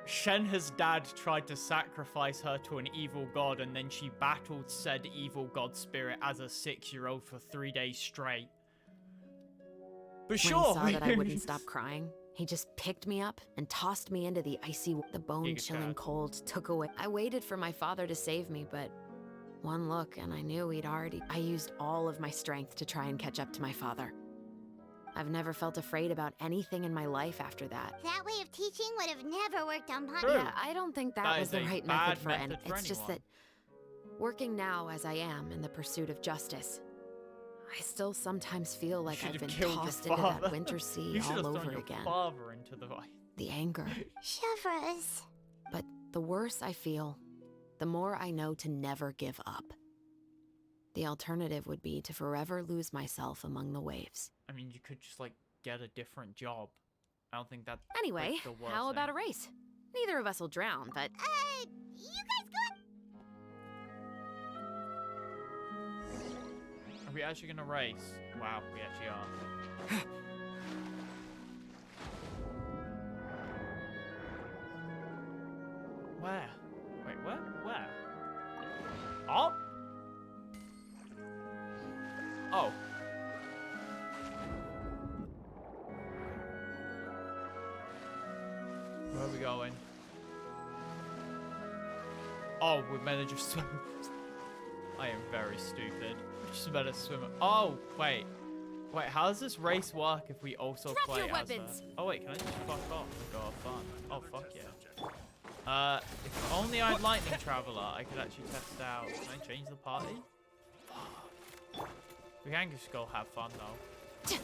Shenhe's dad tried to sacrifice her to an evil god, and then she battled said evil god spirit as a 6-year-old for 3 days straight. But When sure. he saw that I wouldn't stop crying, he just picked me up and tossed me into the icy... The bone-chilling Dad. cold took away... I waited for my father to save me, but... One look and I knew he'd already... I used all of my strength to try and catch up to my father. I've never felt afraid about anything in my life after that. That way of teaching would have never worked on Paimon. True. Yeah, I don't think that That was is the a right bad method for any... method for It's just anyone. that... Working now as I am in the pursuit of justice... I still sometimes feel like Should I've have been killed your tossed into father. that winter sea You should have all thrown over your again. father into the void. The anger. Chevreuse. But the worse I feel, the more I know to never give up. The alternative would be to forever lose myself among the waves. I mean, you could just, like, get a different job. I don't think that... Anyway, the worst how about a thing. race? Neither of us will drown, but You guys go. Are we actually gonna race? Wow, we actually are. Where? Wait, where? Where? Oh! Oh. Where are we going? Oh, we're meant to just swim. I am very stupid. We just better swim. Oh, wait. Wait, how does this race work if we also Drop play your as weapons. her? Oh, wait, can I just fuck off and go have fun? Oh, fuck yeah. If only I'd Lightning Traveler, I could actually test out. Can I change the party? We can just go have fun though.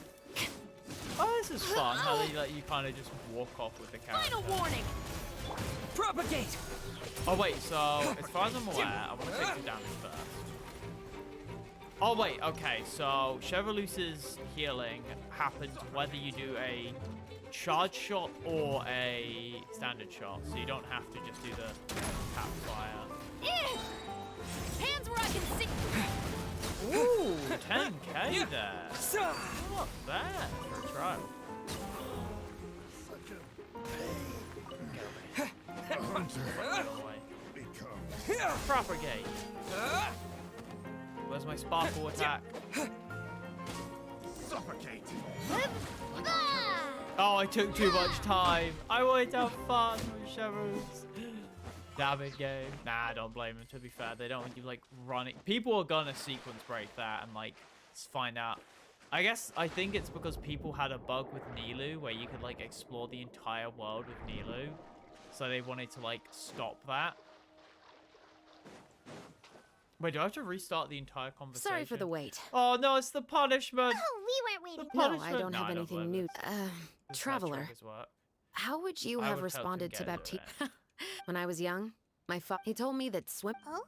Oh, this is fun. How they let you kind of just walk off with the character. Final warning! Propagate! Oh wait, so as far as I'm aware, I want to take the damage first. Oh wait, okay, so Chevalus's healing happens whether you do a charge shot or a standard shot, so you don't have to just do the tap fire. Hands where I can see! Ooh, 10k there. Not bad for a trial. Propagate. Where's my sparkle attack? Suffocate. Oh, I took too much time. I wanted to have fun with Chevrons. Damn it, game. Nah, I don't blame them, to be fair. They don't want you, like, running. People are gonna sequence break that and, like, find out. I think it's because people had a bug with Nilu where you could, like, explore the entire world with Nilu. So they wanted to, like, stop that. Wait, do I have to restart the entire conversation? Sorry for the wait. Oh, no, it's the punishment. Oh, we weren't waiting. No, I don't have anything new. Traveler, Work. how would you I have would help him responded to get Baptiste? it. When I was young, he told me that swim... Oh?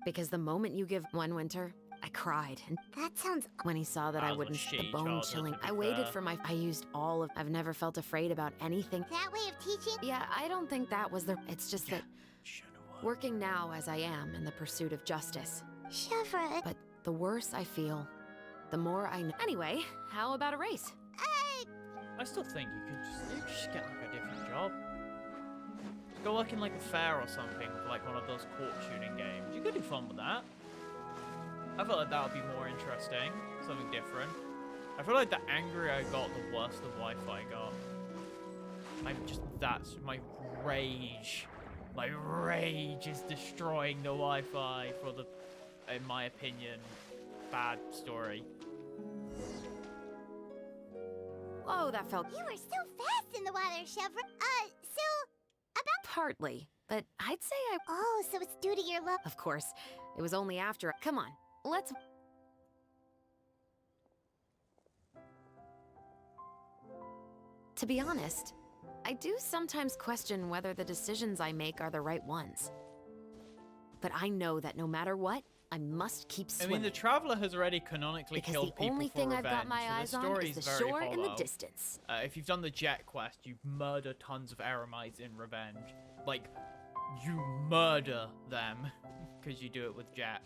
Because the moment you give one winter, I cried. And That sounds... when he saw that I I was a wouldn't, the shitty bone childhood, chilling. to be I waited fair. for my... I used all of... I've never felt afraid about anything. That way of teaching? Yeah, I don't think that was the... It's just that working now as I am in the pursuit of justice. Chevron. But the worse I feel, the more I know. Anyway, how about a race? I still think you could just get like a different job. Go work in like a fair or something, like one of those court shooting games. You could do fun with that. I feel like that would be more interesting, something different. I feel like the angrier I got, the worse the Wi-Fi got. That's my rage. My rage is destroying the Wi-Fi for the, in my opinion, bad story. Whoa, that felt You were so fast in the water, Chevron. So, about... partly, but I'd say I... Oh, so it's due to your love... Of course, it was only after... Come on, let's... To be honest, I do sometimes question whether the decisions I make are the right ones. But I know that no matter what, I must keep I swimming. mean, the Traveler has already canonically because killed the people only for thing revenge, I've got my so eyes the on story is the very shore and the hollow. distance. If you've done the Jet quest, you murder tons of Eremites in revenge. Like, you murder them because you do it with Jet.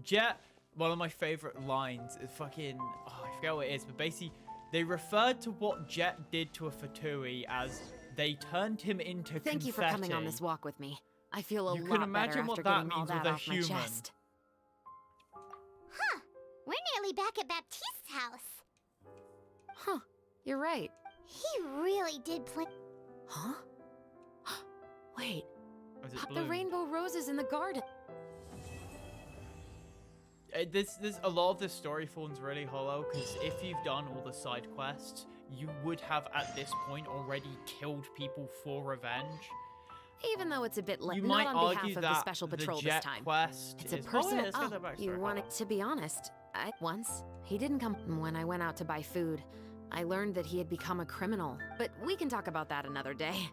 Jet, one of my favorite lines is fucking... Oh, I forget what it is, but basically, they referred to what Jet did to a Fatui as they turned him into Thank you for coming on confetti. this walk with me. I feel a You lot can better imagine what after that getting all means that with a off my human. chest. Huh. We're nearly back at Baptiste's house. Huh, you're right. He really did plan... Huh? Wait, Or is it the blue? rainbow roses in the garden. This a lot of this story phone's really hollow because if you've done all the side quests, you would have at this point already killed people for revenge. Even though it's a bit late, You not might on argue behalf of that the special patrol Jet this time. quest It's a is... personal. Oh, yeah, let's get that backstory you want hollow. it to be honest? He didn't come when I went out to buy food. I learned that he had become a criminal, but we can talk about that another day.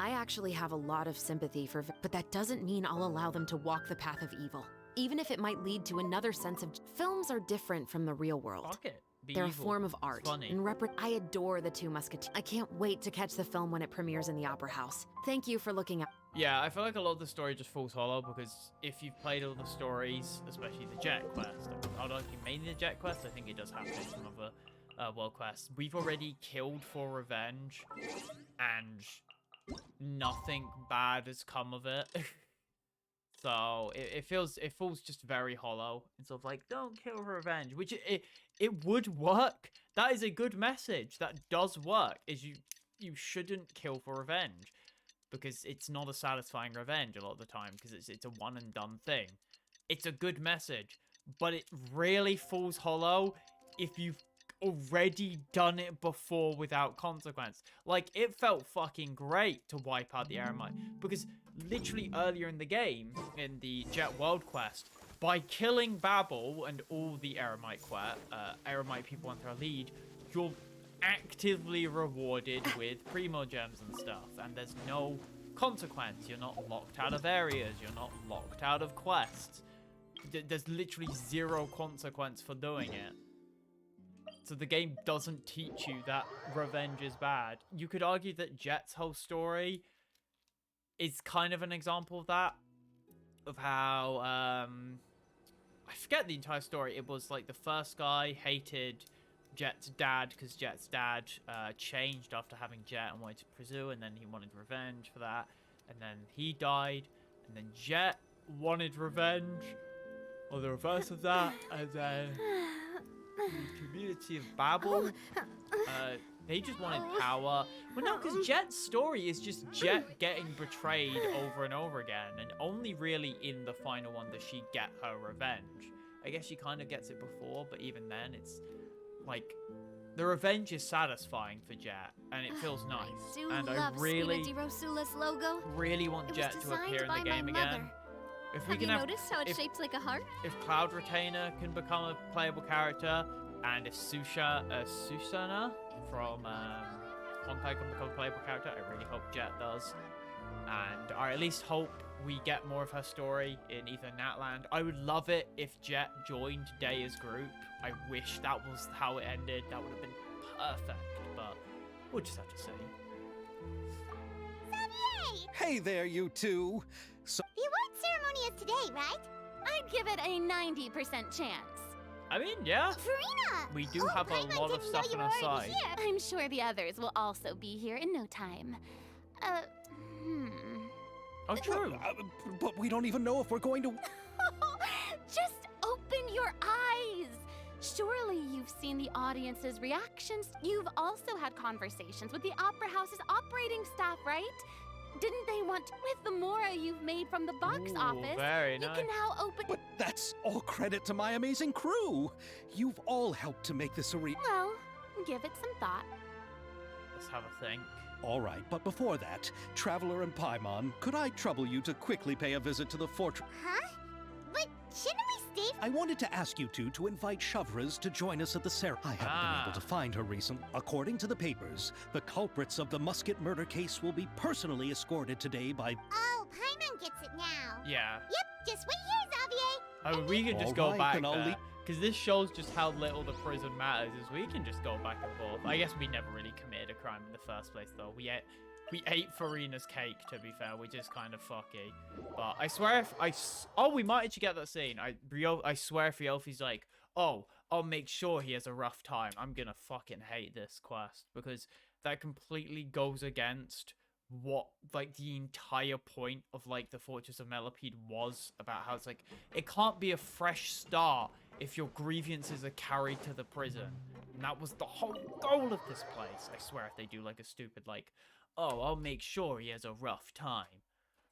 I actually have a lot of sympathy for, but that doesn't mean I'll allow them to walk the path of evil, even if it might lead to another sense of. Films are different from the real world. Fuck it. Be They're evil. a form of It's art. funny. And I adore The Two Musketeers. I can't wait to catch the film when it premieres in the Opera House. Thank you for looking at. Yeah, I feel like a lot of the story just falls hollow because if you've played all the stories, especially the Jet quest, I don't know if you mainly the Jet quest, I think it does happen in some other world quests. We've already killed for revenge, and nothing bad has come of it. So it falls just very hollow and sort of like, don't kill for revenge, which it would work. That is a good message. That does work. Is you shouldn't kill for revenge. Because it's not a satisfying revenge a lot of the time, because it's a one and done thing. It's a good message, but it really falls hollow if you've already done it before without consequence. Like, it felt fucking great to wipe out the Eremite, because literally earlier in the game, in the Jet World Quest, by killing Babel and all the Eremite people on their lead, you're actively rewarded with primo gems and stuff, and there's no consequence. You're not locked out of areas, you're not locked out of quests. There's literally zero consequence for doing it. So the game doesn't teach you that revenge is bad. You could argue that Jet's whole story is kind of an example of that, of how I forget the entire story. It was like the first guy hated Jet's dad because Jet's dad changed after having Jet and wanted to pursue, and then he wanted revenge for that, and then he died, and then Jet wanted revenge, or the reverse of that, and then the community of Babel, they just wanted power. But no, because Jet's story is just Jet getting betrayed over and over again, and only really in the final one does she get her revenge. I guess she kind of gets it before, but even then, it's like the revenge is satisfying for Jet, and it feels nice. And I really, really want Jet to appear in the game again. If we Have can you noticed how it's shaped like a heart? If Cloud Retainer can become a playable character, and if Susana from Honkai can become a playable character, I really hope Jet does. And I at least hope we get more of her story in either Natland. I would love it if Jet joined Daya's group. I wish that was how it ended. That would have been perfect, but we'll just have to see. Xavier! Hey there, you two. So The award ceremony is today, right? I'd give it a 90% chance. I mean, yeah. Farina! We do have a Paimon lot of didn't know stuff you on were our already side. here. I'm sure the others will also be here in no time. Oh, true. but we don't even know if we're going to. Just open your eyes. Surely you've seen the audience's reactions. You've also had conversations with the Opera House's operating staff, right? Didn't they want to? With the Mora you've made from the box Ooh, office, very you nice. can now open. But that's all credit to my amazing crew. You've all helped to make this a Well, give it some thought. Let's have a think. All right, but before that, Traveler and Paimon, could I trouble you to quickly pay a visit to the fortress? Huh? But shouldn't we stay? I wanted to ask you two to invite Shavras to join us at the ceremony. I haven't been able to find her recently. According to the papers, the culprits of the Musket murder case will be personally escorted today by... Oh, Paimon gets it now. Yeah. Yep, just wait here, Xavier. I mean, we can just All go right, back then I'll there. leave- Because this shows just how little the prison matters, is we can just go back and forth. I guess we never really committed a crime in the first place, though. We ate Farina's cake, to be fair. We're just kind of fucky. But I swear if oh, we might actually get that scene. I swear if Ryofi's like, oh, I'll make sure he has a rough time, I'm gonna fucking hate this quest. Because that completely goes against what, like, the entire point of, like, the Fortress of Melopede was about how it's like, it can't be a fresh start if your grievances are carried to the prison. And that was the whole goal of this place. I swear if they do, like, a stupid, like, oh, I'll make sure he has a rough time.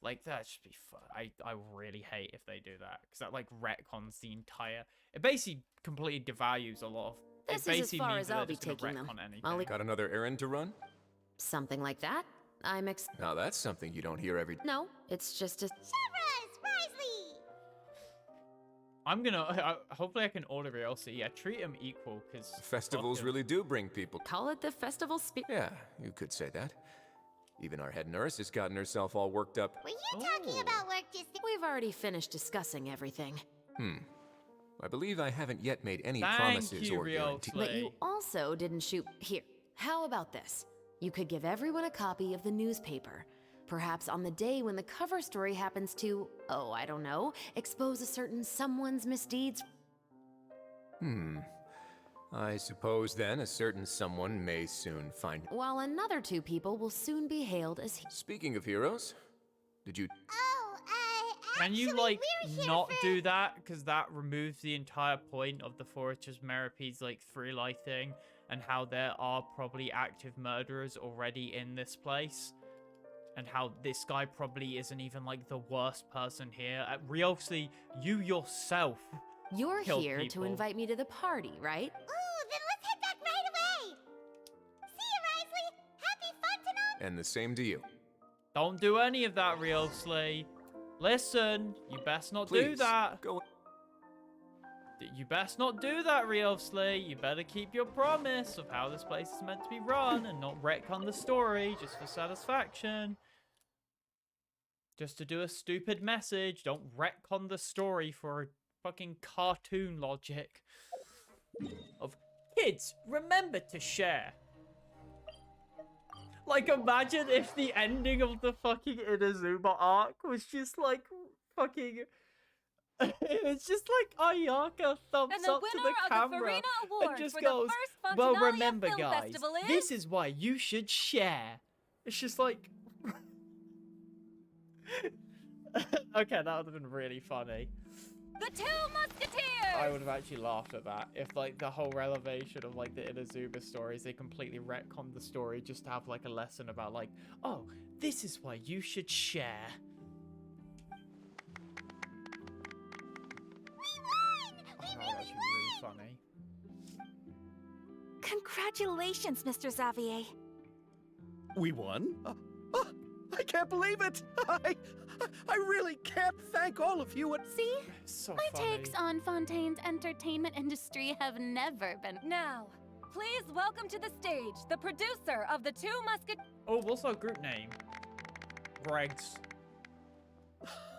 Like, that should be fun. I really hate if they do that. Because that, like, retcons the entire... It basically completely devalues a lot of... This it is as basically far means as that I'll they're be just gonna taking them. retcon anything. I'll Got another errand to run? Something like that. Now that's something you don't hear every day. No, it's just a... Shavras, Risley! I'm gonna... hopefully I can order it also. Yeah, treat them equal, because... Festivals really do bring people. Call it the festival spirit. Yeah, you could say that. Even our head nurse has gotten herself all worked up. Were you talking about work just... We've already finished discussing everything. I believe I haven't yet made any Thank promises you, or guarantees. But you Slay. also didn't shoot... Here, how about this? You could give everyone a copy of the newspaper. Perhaps on the day when the cover story happens to, oh, I don't know, expose a certain someone's misdeeds. I suppose then a certain someone may soon find. While another two people will soon be hailed as... Speaking of heroes, did you... Oh, Can you, actually, like, we're here not for... do that? Because that removes the entire point of the Fortress Merapede's, like, free life thing, and how there are probably active murderers already in this place, and how this guy probably isn't even, like, the worst person here. Ryosi, you yourself You're killed here to people. invite me to the party, right? Ooh, then let's head back right away! See you, Risley! Happy fun tonight! And the same to you. Don't do any of that, Ryosi. Listen, you best not do Please, that. go. You best not do that, Riovsly. You better keep your promise of how this place is meant to be run and not retcon the story just for satisfaction. Just to do a stupid message. Don't retcon the story for fucking cartoon logic. Of kids, remember to share. Like, imagine if the ending of the fucking Inazuma arc was just like fucking... It's just like Ayaka thumbs And the up to winner the of the camera Farina and Awards just for goes, the first well, Functionalia remember Film guys, Festival is... this is why you should share. It's just like... Okay, that would have been really funny. The Two Musketeers! I would have actually laughed at that if, like, the whole revelation of, like, the Inazuma stories, they completely retconned the story just to have, like, a lesson about, like, oh, this is why you should share. Oh, that's really funny. Congratulations, Mr. Xavier. We won? I can't believe it! I really can't thank all of you. See? So My funny. takes on Fontaine's entertainment industry have never been... Now, please welcome to the stage the producer of the Two Musketeers. Oh, what's our group name? Regs.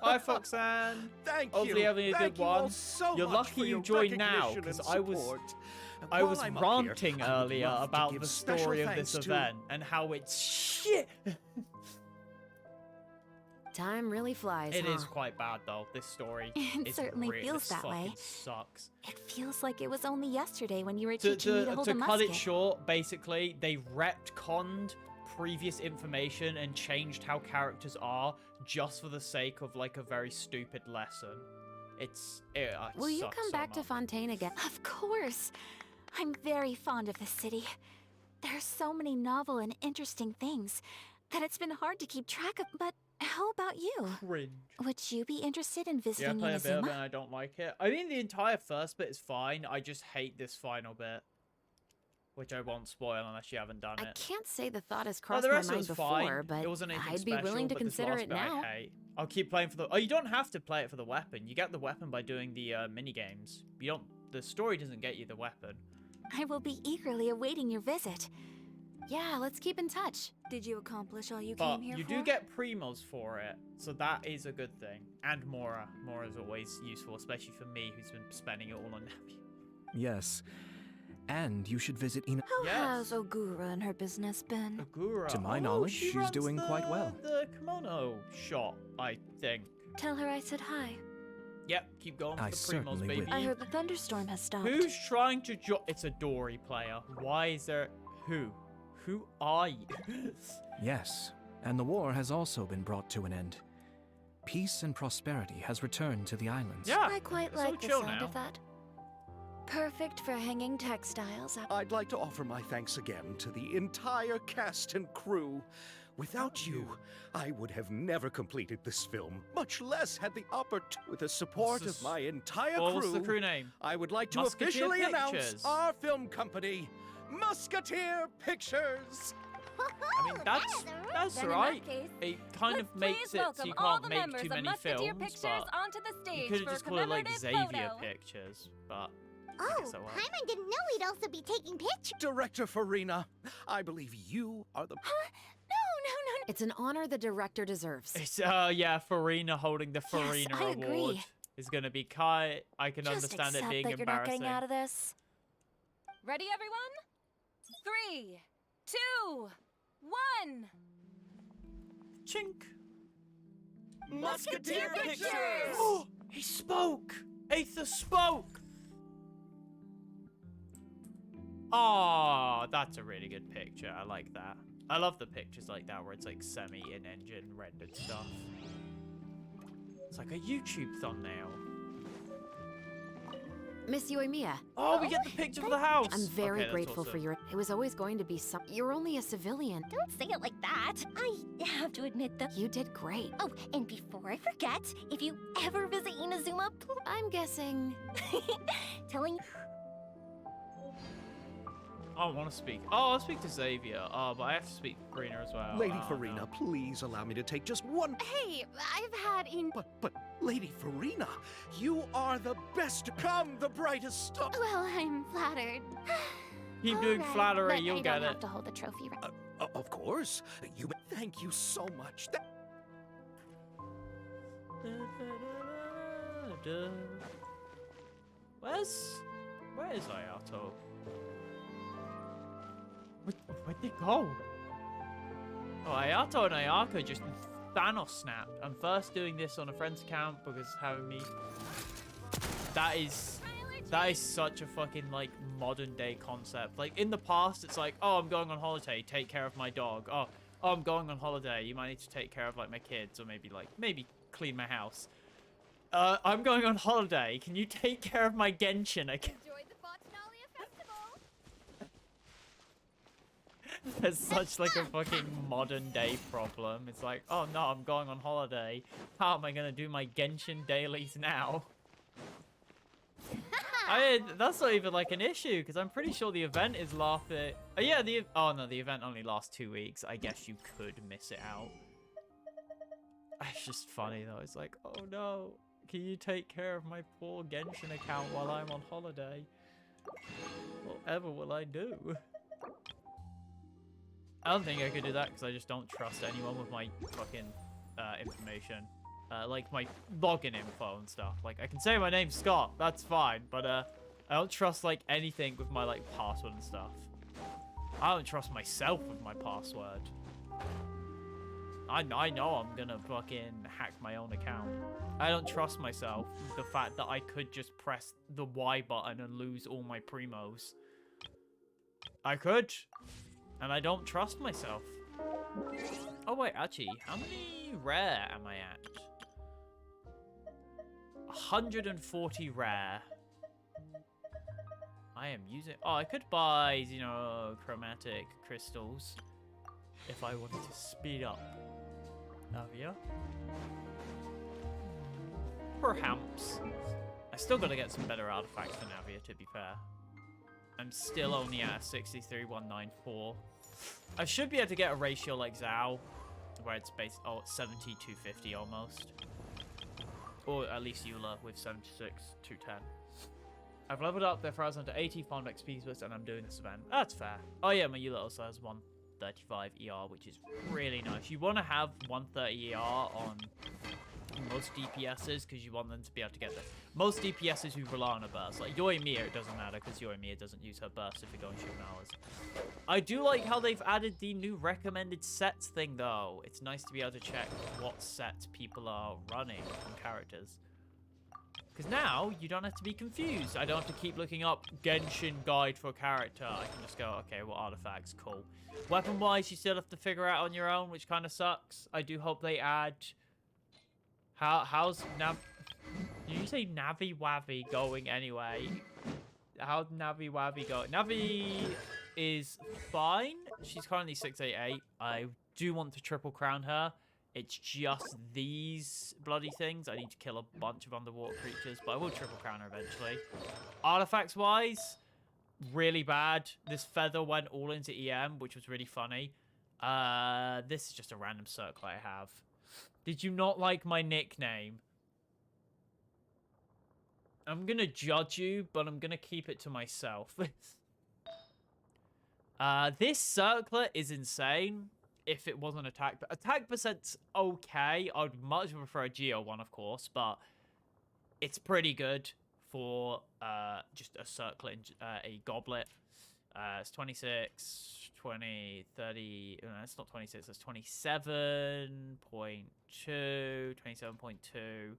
Hi, Foxanne. Thank Hopefully you. having a Thank good you all one. so You're much lucky for you your joined now, recognition because and I was support. I While was I'm up here, ranting I would earlier love to about give the special story of this thanks to- event and how it's shit. Time really flies, It huh? is quite bad though. This story. It It's certainly really, feels this that way. fucking Sucks. It feels like it was only yesterday when you were To teaching me to hold a cut musket. it short, basically, they retconned previous information and changed how characters are just for the sake of like a very stupid lesson. It Will you sucks come so back to much. Fontaine again? Of course. I'm very fond of the city. There's so many novel and interesting things that it's been hard to keep track of. But how about you? Cringe. Would you be interested in Yeah, I visiting play a bit of it Inazuma? and I don't like it. I mean, the entire first bit is fine. I just hate this final bit. Which I won't spoil unless you haven't done I it. can't say the thought has Oh, crossed the my rest of it mind was before, fine. but It wasn't anything I'd be special, willing to but this consider last it bit I now. hate. I'll keep playing for the... Oh, you don't have to play it for the weapon. You get the weapon by doing the mini games. You don't... The story doesn't get you the weapon. I will be eagerly awaiting your visit. Yeah, let's keep in touch. Did you accomplish all you But came here you for? do get primos for it, so that is a good thing. And Mora. Mora is always useful, especially for me, who's been spending it all on Navi. Yes. And you should visit Ina. How Yes. has Ogura and her business been? Agura. To my Oh, knowledge, she she's runs doing quite well. The kimono shop, I think. Tell her I said hi. Yep, keep going for I the primos, certainly baby. will. I heard the thunderstorm has stopped. Who's trying to It's a Dory player. Why is there... Who? Who are you? Yes, and the war has also been brought to an end. Peace and prosperity has returned to the islands. Yeah, I quite it's all like the chill sound now. of that. Perfect for hanging textiles up. I'd like to offer my thanks again to the entire cast and crew. Without you, I would have never completed this film, much less had the opportunity. With the support What's of my entire What crew, was the crew name? I would like to Musketeer officially announce Pictures. our film company, Musketeer Pictures. I mean, that's Then in right. that case, It kind let's of makes please it so welcome you all can't the make members too of many Musketeer films, Pictures but onto the you stage could have for a just called it like commemorative Xavier photo. Pictures, but Oh, guess I won't. Paimon didn't know we'd also be taking pictures. Director Farina, I believe you are the... No. It's an honor the director deserves. It's yeah, Farina holding the Farina I agree. award is gonna be I can Just understand accept it being that you're not embarrassing. getting out of this. Ready, everyone? 3, 2, 1. Chink. Musketeer Pictures! Oh, he spoke. Aether spoke. Oh, that's a really good picture. I like that. I love the pictures like that where it's like semi-in-engine rendered stuff. It's like a YouTube thumbnail. Miss Yoimiya, Oh, we get the picture of the house. I'm very Okay, that's grateful for awesome. your... It was always going to be some... You're only a civilian. Don't say it like that. I have to admit that. You did great. Oh, and before I forget, if you ever visit Inazuma, I'm guessing... telling I want to speak. Oh, I'll speak to Xavier. Oh, but I have to speak to Farina as well. Lady Oh, Farina, no. please allow me to take just one... Hey, I've had But Lady Farina, you are the best to come, the brightest star. Well, I'm flattered. Keep doing Alright, flattery, but you'll I get don't it. have to hold the trophy. Of course. Thank you so much. Where is Ayato? Where'd they go? Oh, Ayato and Ayaka just Thanos snapped. I'm first doing this on a friend's account because having me. That is such a fucking like modern day concept. Like in the past, it's like, oh, I'm going on holiday, take care of my dog. Oh, I'm going on holiday. You might need to take care of like my kids or maybe clean my house. I'm going on holiday. Can you take care of my Genshin account? Enjoyed the Fortunalia Festival. There's such like a fucking modern day problem. It's like, oh no, I'm going on holiday. How am I gonna do my Genshin dailies now? That's not even like an issue because I'm pretty sure the event is laughing. Oh yeah, oh no, the event only lasts 2 weeks. I guess you could miss it out. It's just funny though. It's like, oh no, can you take care of my poor Genshin account while I'm on holiday? Whatever will I do? I don't think I could do that because I just don't trust anyone with my fucking information. Like my login info and stuff. Like I can say my name's Scott, that's fine, but I don't trust like anything with my like password and stuff. I don't trust myself with my password. I know I'm gonna fucking hack my own account. I don't trust myself with the fact that I could just press the Y button and lose all my primos. I could. And I don't trust myself. Oh wait, actually, how many rare am I at? 140 rare. I am using... Oh, I could buy, you know, chromatic crystals if I wanted to speed up Navia. Perhaps. I still gotta get some better artifacts for Navia, to be fair. I'm still only at a 63,194. I should be able to get a ratio like Zhao, where it's based... Oh, it's 70-250 almost. Or at least Eula with 76-210. I've leveled up their Frozen to 80 farmed XP boost, and I'm doing this event. That's fair. Oh yeah, my Eula also has 135 ER, which is really nice. You want to have 130 ER on most DPSs because you want them to be able to get there. Most DPSs who rely on a burst, like Yoimiya, it doesn't matter because Yoimiya doesn't use her burst if you're going shooting hours. I do like how they've added the new recommended sets thing though. It's nice to be able to check what sets people are running on characters. Because now you don't have to be confused. I don't have to keep looking up Genshin guide for character. I can just go, okay, what artifacts? Cool. Weapon-wise, you still have to figure out on your own, which kind of sucks. I do hope they add... How's Nav... Did you say Navi Wavi going anyway? How'd Navi Wavi go? Navi is fine. She's currently 688. I do want to triple crown her. It's just these bloody things. I need to kill a bunch of underwater creatures, but I will triple crown her eventually. Artifacts-wise, really bad. This feather went all into EM, which was really funny. This is just a random circle I have. Did you not like my nickname? I'm gonna judge you, but I'm gonna keep it to myself. This circlet is insane. If it wasn't attack percent's okay. I'd much prefer a Geo one, of course, but it's pretty good for just a circlet, a goblet. It's 26, 20, 30. No, it's not 26. It's 27.2, 27.2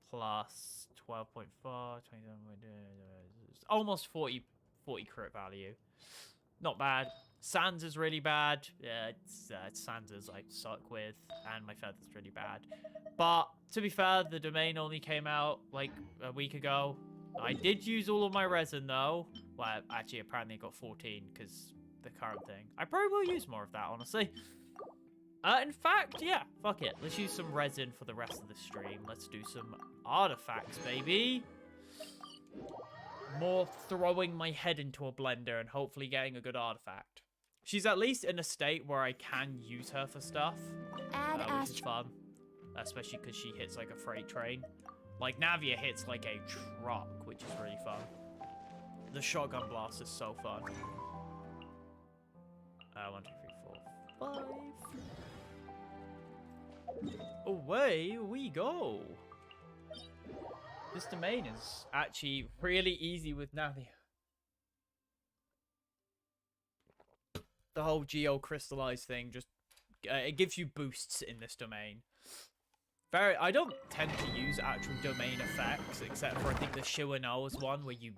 plus 12.4, 27.2. Almost 40 crit value. Not bad. Sans is really bad. Yeah, it's Sans I suck with, and my feather's really bad. But to be fair, the domain only came out like a week ago. I did use all of my resin though. Well, actually, apparently I got 14 because the current thing. I probably will use more of that, honestly. In fact, yeah, fuck it. Let's use some resin for the rest of the stream. Let's do some artifacts, baby. More throwing my head into a blender and hopefully getting a good artifact. She's at least in a state where I can use her for stuff, which is fun. especially because she hits like a freight train. Like Navia hits like a truck, which is really fun. The shotgun blast is so fun. 1, 2, 3, 4, 5. Away we go. This domain is actually really easy with Navia. The whole geo-crystallized thing just it gives you boosts in this domain. I don't tend to use actual domain effects, except for I think the Shiwanoa's one where you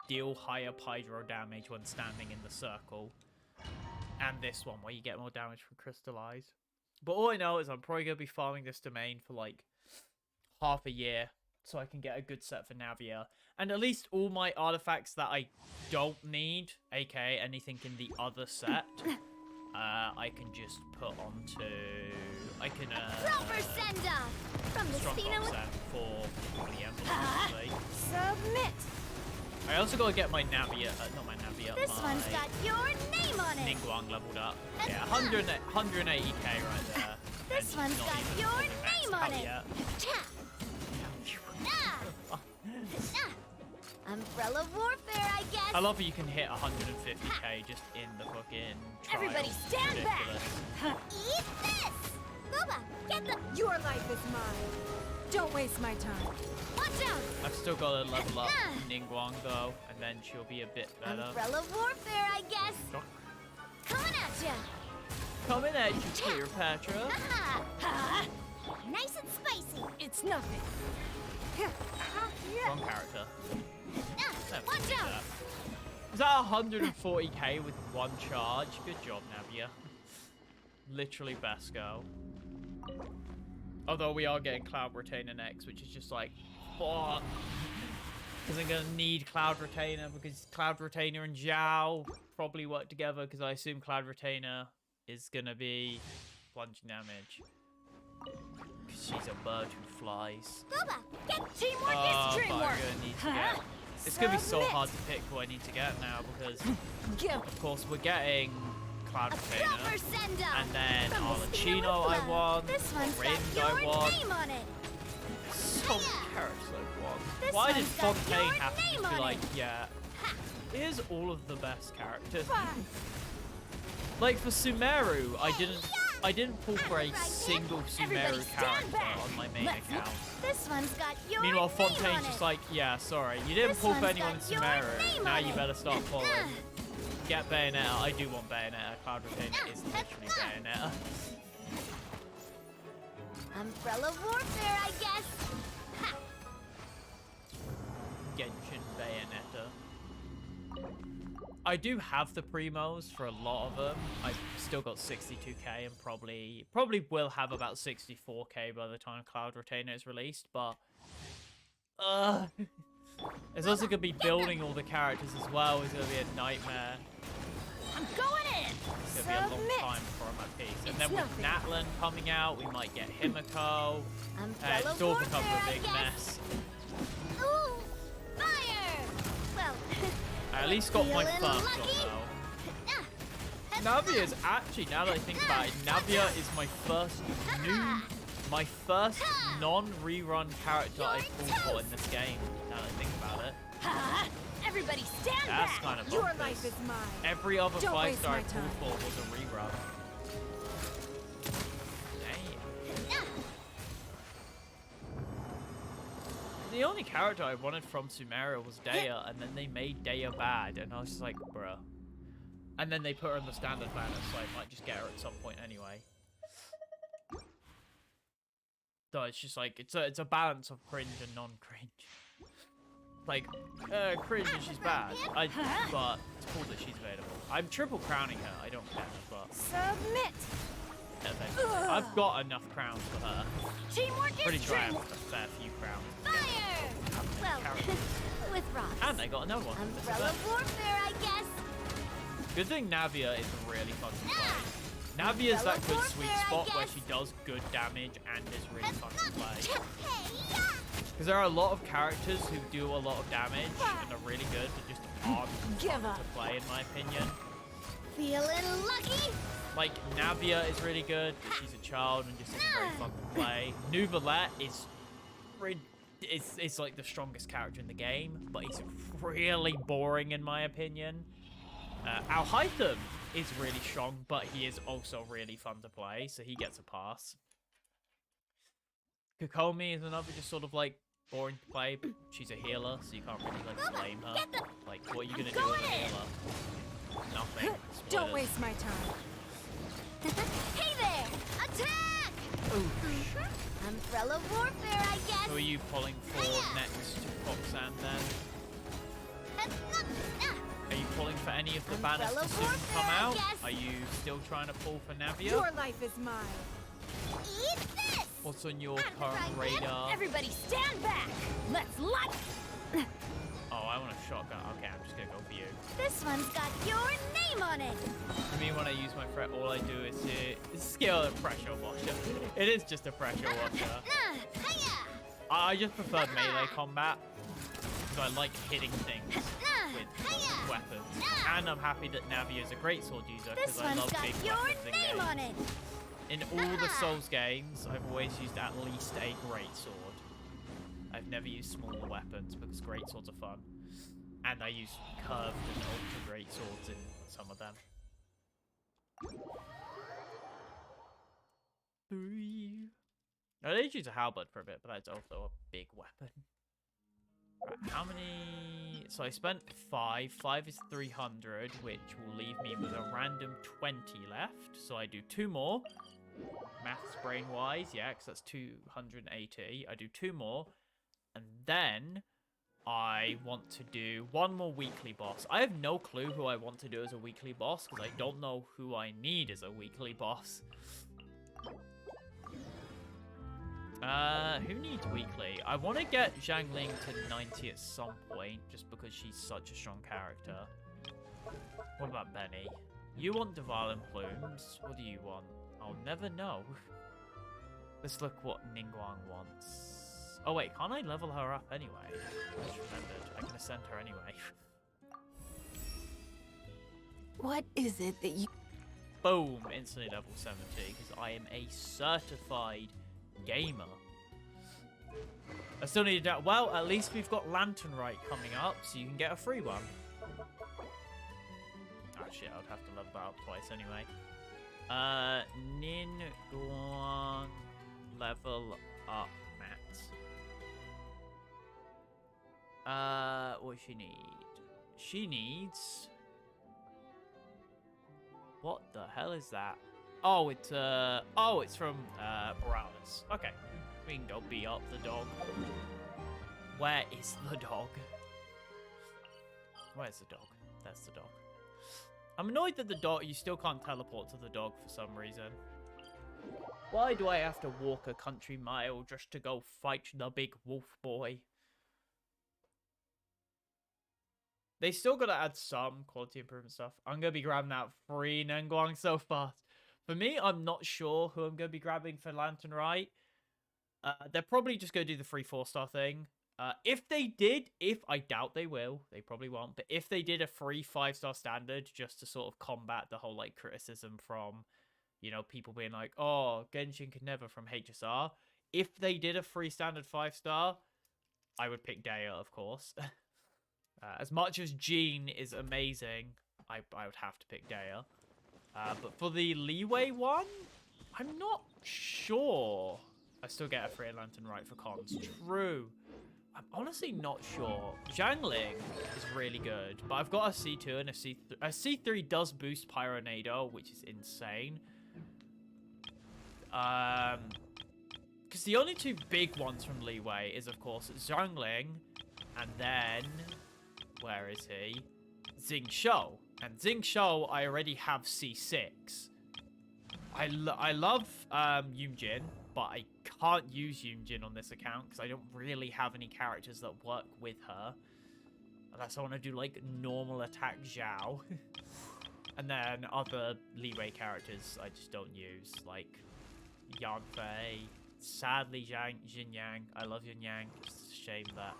deal higher hydro damage when standing in the circle. And this one where you get more damage from crystallize. But all I know is I'm probably going to be farming this domain for like half a year so I can get a good set for Navia. And at least all my artifacts that I don't need, aka anything in the other set, I can just put onto... I can, from the strong Spino set for the emblem, Submit. I also got to get my Navia, not my Navia, This my one's got your name on it. Ningguang leveled up. Yeah, 180k right there. This one's got your name on it. Umbrella warfare, I guess. I love how you can hit 150k just in the fucking trial. Everybody stand Ridiculous. back. Eat this. Booba, get the... Your life is mine. Don't waste my time. Watch out. I've still got to level up Ningguang though, and then she'll be a bit better. Umbrella warfare, I guess. Coming at ya. Coming at you, Cleopatra. Nice and spicy. It's nothing. Wrong character. Never Watch did out. that. Is that 140k with one charge? Good job, Navia. Literally best go. Although we are getting Cloud Retainer next, which is just like, fuck. Because I'm going to need Cloud Retainer, because Cloud Retainer and Zhao probably work together, because I assume Cloud Retainer is going to be plunging damage. Because she's a bird who flies. Booba, get teamwork is But dreamwork. I'm going to need to get... It's going to be so hard to pick who I need to get now, because, of course, we're getting Cloud Retainer, and then Arlecchino I want, Ring I want, so many characters I want. Why did Fontaine have to just be like, yeah, here's all of the best characters? Like for Sumeru, I didn't pull for a single Sumeru character on my main account. This one's got your Meanwhile, name Fontaine's on just it. like, yeah, sorry, you didn't This pull for one's anyone in got your Sumeru. name Now on you it. better start pulling. Get Bayonetta. I do want Bayonetta. Cloud Retainer is literally Bayonetta. Umbrella warfare, I guess. Ha. Genshin Bayonetta. I do have the primos for a lot of them. I've still got 62k and probably will have about 64k by the time Cloud Retainer is released, but it's also gonna be building all the characters as well. It's gonna be a nightmare. I'm going in. It's gonna be a long time before I'm at peace. And then with Natlan coming out, we might get Himiko. And it's all become a big mess. Ooh, fire! Well, I at least got my feeling first lucky? one though. Navia is actually, now that I think about it, Navia is my first non-rerun character I pulled for in this game. Now that I think about it. Everybody stand That's back. kind of Your bonkers. life is mine. Every other Don't 5-star I waste my pulled time. for was a rerun. Damn. The only character I wanted from Sumeru was Daya, and then they made Daya bad, and I was just like, bruh. And then they put her in the standard banner, so I might just get her at some point anyway. So it's just like, it's a balance of cringe and non-cringe. Like, cringe and she's bad, but it's cool that she's available. I'm triple crowning her, I don't care, but... Submit. I've got enough crowns for her. Teamwork Pretty is sure I have a dreamwork. fair few crowns. Fire! Well, with rocks. And I got another one. This is Umbrella it. warfare, I guess. Good thing Navia is really fun to play. Navia is that good sweet spot where she does good damage and is really fun to play. Because there are a lot of characters who do a lot of damage and are really good, but just aren't fun to play in my opinion. Feeling lucky? Like, Navia is really good, but she's a child and just isn't very fun to play. Nouvelette is it's like the strongest character in the game, but he's really boring in my opinion. Alhaitham is really strong, but he is also really fun to play, so he gets a pass. Kokomi is another just sort of like boring to play, but she's a healer, so you can't really like blame her. Like, what are you gonna do with a healer? Nothing. Don't waste my time. Hey there! Attack! Umbrella warfare, I guess. Who are you pulling for next, Foxan, then? Are you pulling for any of the banners to soon come out? Are you still trying to pull for Navia? Your life is mine. Eat this! What's on your current radar? Everybody stand back! Let's light! Oh, I want a shotgun. Okay, I'm just gonna go for you. This one's got your name on it. For me, when I use my threat, all I do is skill a pressure washer. It is just a pressure washer. I just prefer melee combat because I like hitting things with weapons. And I'm happy that Navia is a great sword user because I love big weapons in games. In all the Souls games, I've always used at least a great sword. I've never used smaller weapons because great swords are fun. And I use curved and ultra great swords in some of them. 3. I did use a halberd for a bit, but that's also a big weapon. Right, how many... So I spent 5. 5 is 300, which will leave me with a random 20 left. So I do 2 more. Maths brain-wise, yeah, because that's 280. I do 2 more. And then I want to do 1 more weekly boss. I have no clue who I want to do as a weekly boss because I don't know who I need as a weekly boss. Who needs weekly? I want to get Zhangling to 90 at some point just because she's such a strong character. What about Benny? You want Divalin Plumes? What do you want? I'll never know. Let's look what Ningguang wants. Oh wait, can't I level her up anyway? I just remembered. I can ascend her anyway. What is it that you... Boom! Instantly level 70, because I am a certified gamer. I still need to... Well, at least we've got Lantern Rite coming up, so you can get a free one. Ah shit, I'd have to level that up twice anyway. Ningguang level up. What does she need? She needs... What the hell is that? Oh, it's from, Morales. Okay. We can go beat up the dog. Where is the dog? Where's the dog? That's the dog. I'm annoyed that the dog... You still can't teleport to the dog for some reason. Why do I have to walk a country mile just to go fight the big wolf boy? They still gotta add some quality improvement stuff. I'm gonna be grabbing that free Ningguang so fast. For me, I'm not sure who I'm gonna be grabbing for Lantern Rite. They're probably just gonna do the free 4-star thing. If they did, I doubt they will. They probably won't. But if they did a free 5-star standard just to sort of combat the whole like criticism from, you know, people being like, oh, Genshin could never from HSR. If they did a free standard 5-star, I would pick Dea, of course. As much as Jean is amazing, I would have to pick Dea. But for the leeway one, I'm not sure. I still get a free Lantern Rite for cons. True. I'm honestly not sure. Zhangling is really good, but I've got a C2 and a C3. A C3 does boost Pyronado, which is insane. Because the only 2 big ones from leeway is, of course, Zhangling, and then... Where is he? Xingqiu. And Xingqiu, I already have C6. I love Yunjin, but I can't use Yunjin on this account because I don't really have any characters that work with her. Unless I want to do, like, normal attack Zhao. And then other leeway characters I just don't use, like Yanfei. Sadly, Jin Yang. I love Jin Yang. It's a shame that...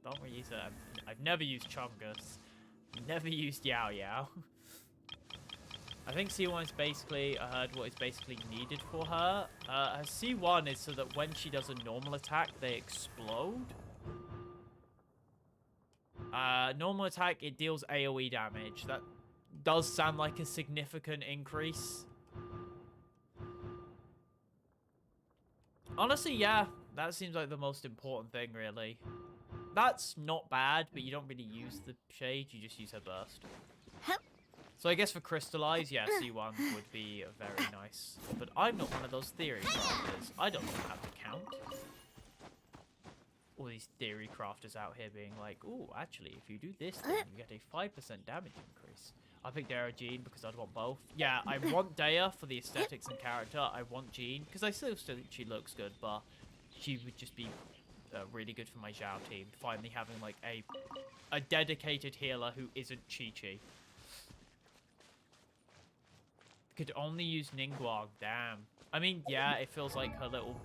Don't reuse it. I've never used Chungus. Never used Yao Yao. I think C1 is basically, I heard what is basically needed for her. Her C1 is so that when she does a normal attack, they explode. Normal attack, it deals AoE damage. That does sound like a significant increase. Honestly, yeah, that seems like the most important thing, really. That's not bad, but you don't really use the shade, you just use her burst. So I guess for Crystallize, yeah, C1 would be very nice. But I'm not one of those theory crafters. I don't know how to count. All these theory crafters out here being like, ooh, actually, if you do this thing, you get a 5% damage increase. I picked Dara Jean because I'd want both. Yeah, I want Daya for the aesthetics and character. I want Jean because I still think she looks good, but she would just be really good for my Zhao team. Finally having like a dedicated healer who isn't Chi-Chi. Could only use Ningguang, damn. I mean, yeah, it feels like her little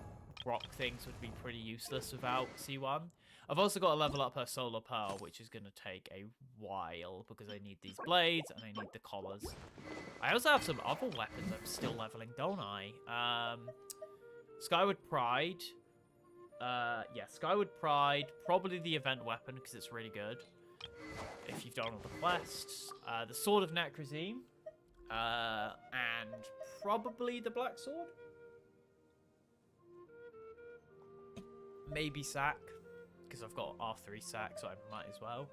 rock things would be pretty useless without C1. I've also got to level up her Solar Pearl, which is going to take a while because I need these blades and I need the collars. I also have some other weapons I'm still leveling, don't I? Skyward Pride. Yeah, Skyward Pride. Probably the event weapon because it's really good. If you've done all the quests. The Sword of Necrozeme. And probably the Black Sword. Maybe Sack, because I've got R3 Sack, so I might as well.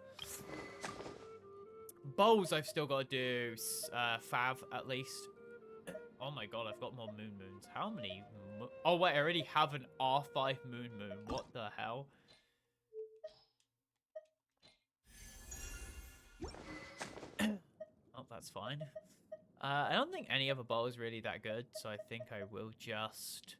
Bows I've still got to do Fav at least. Oh my god, I've got more Moons. How many? Oh wait, I already have an R5 Moon. What the hell? Oh, that's fine. I don't think any other bow is really that good, so I think I will just...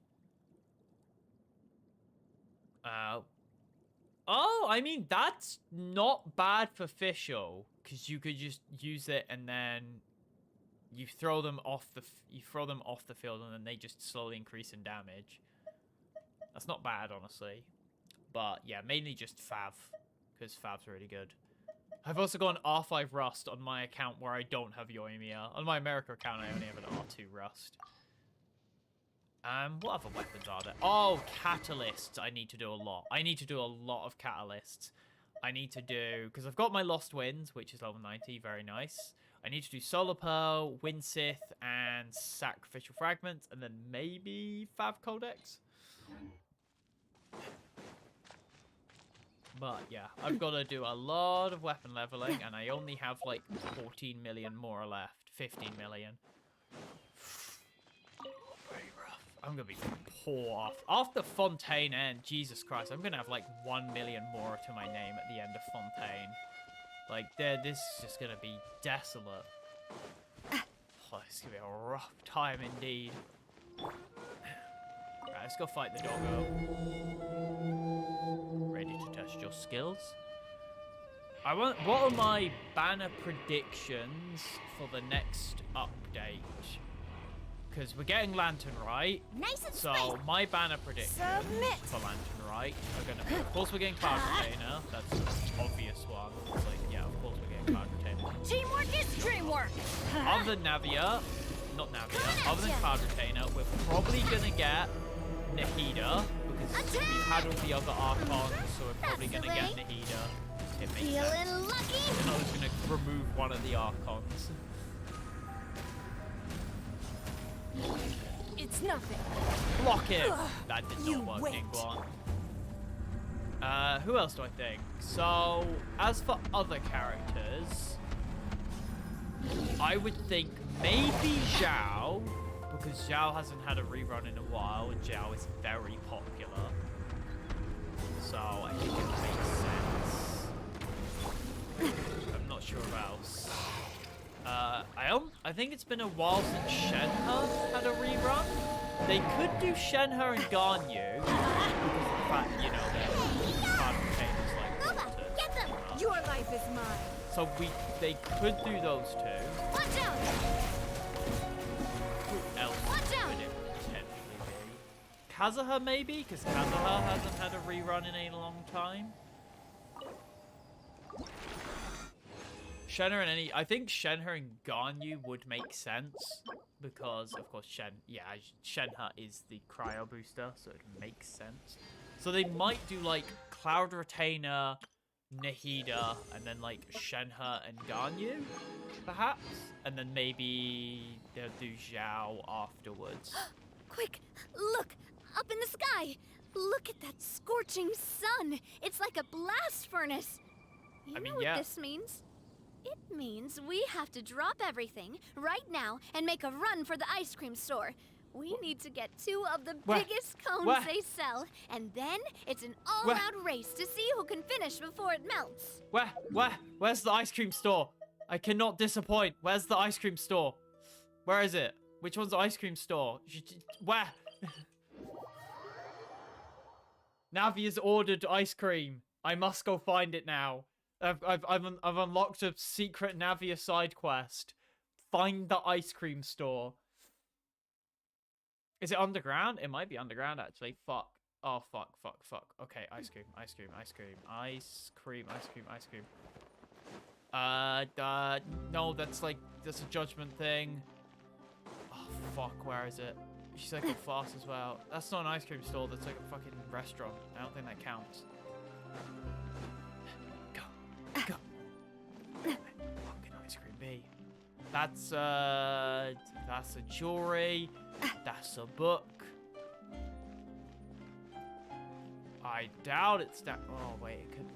Oh, I mean, that's not bad for Fischl, because you could just use it and then you throw them off the field and then they just slowly increase in damage. That's not bad, honestly. But yeah, mainly just Fav, because Fav's really good. I've also got an R5 Rust on my account where I don't have Yoimiya. On my America account, I only have an R2 Rust. What other weapons are there? Oh, catalysts. I need to do a lot. I need to do a lot of catalysts. I need to do... Because I've got my Lost Winds, which is level 90. Very nice. I need to do Solar Pearl, Wind Sith, and Sacrificial Fragments. And then maybe Fav Codex. But yeah, I've got to do a lot of weapon leveling. And I only have like 14 million more left. 15 million. I'm going to be poor after Fontaine end. Jesus Christ, I'm going to have like 1 million more to my name at the end of Fontaine. Like, this is just going to be desolate. Oh, it's going to be a rough time indeed. Right, let's go fight the doggo. Ready to test your skills? What are my banner predictions for the next update? Because we're getting Lantern Right. Nice and so my banner predictions for Lantern Right are going to be, of course we're getting Cloud Retainer. That's an obvious one. It's like, yeah, of course we're getting Cloud Retainer. Teamwork is dreamwork! Other than Navia, not Navia, other than Cloud Retainer, we're probably going to get Nahida. Because we've had all the other Archons, so we're probably going to get Nahida. It makes sense. Feeling lucky? And I was going to remove one of the Archons. It's nothing. Block him! That did not work, Ningguang. Who else do I think? So, as for other characters, I would think maybe Zhao, because Zhao hasn't had a rerun in a while, and Zhao is very popular. So, I think it makes sense. I'm not sure what else. I think it's been a while since Shenhe had a rerun. They could do Shenhe and Ganyu, because of the fact, you know, that Cloud Retainer is like water. Your life is mine. So they could do those two. Watch out! Who else would it potentially be? Kazuha maybe, because Kazuha hasn't had a rerun in a long time. Shenhe and any... I think Shenhe and Ganyu would make sense. Because, of course, Shenhe is the cryo booster, so it makes sense. So they might do, like, Cloud Retainer, Nahida, and then, like, Shenhe and Ganyu, perhaps? And then maybe they'll do Zhao afterwards. Quick, look! Up in the sky! Look at that scorching sun! It's like a blast furnace! You know what this means? It means we have to drop everything right now and make a run for the ice cream store. We need to get 2 of the biggest cones they sell, and then it's an all-out race to see who can finish before it melts. Where's the ice cream store? I cannot disappoint. Where's the ice cream store? Where is it? Which one's the ice cream store? Where? Navia's ordered ice cream. I must go find it now. I've unlocked a secret Navia side quest. Find the ice cream store. Is it underground? It might be underground actually. Fuck. Oh fuck. Okay, ice cream. No, that's a judgment thing. Oh fuck, where is it? She's like go fast as well. That's not an ice cream store, that's like a fucking restaurant. I don't think that counts. Go. What can ice cream be? That's a jewelry. That's a book. I doubt it's that. Oh wait, it could.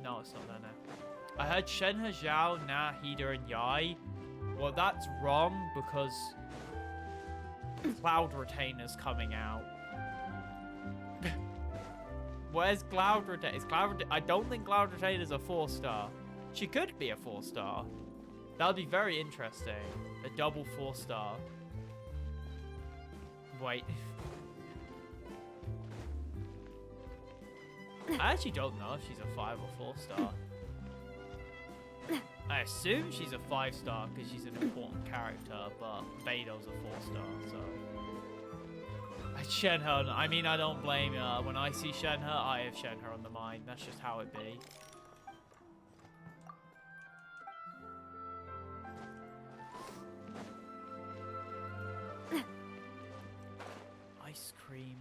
No, it's not there now. I heard Shenhe, Zhao, Nahida, and Yai. Well, that's wrong because Cloud Retainer's coming out. Where's Cloud Retainer? I don't think Cloud Retainer's a 4-star. She could be a 4-star. That would be very interesting. A double 4-star. Wait. I actually don't know if she's a 5 or 4-star. I assume she's a 5-star because she's an important character, but Beto's a 4-star, so... Shenhe, I mean, I don't blame her. When I see Shenhe, I have Shenhe on the mind. That's just how it be. Ice cream.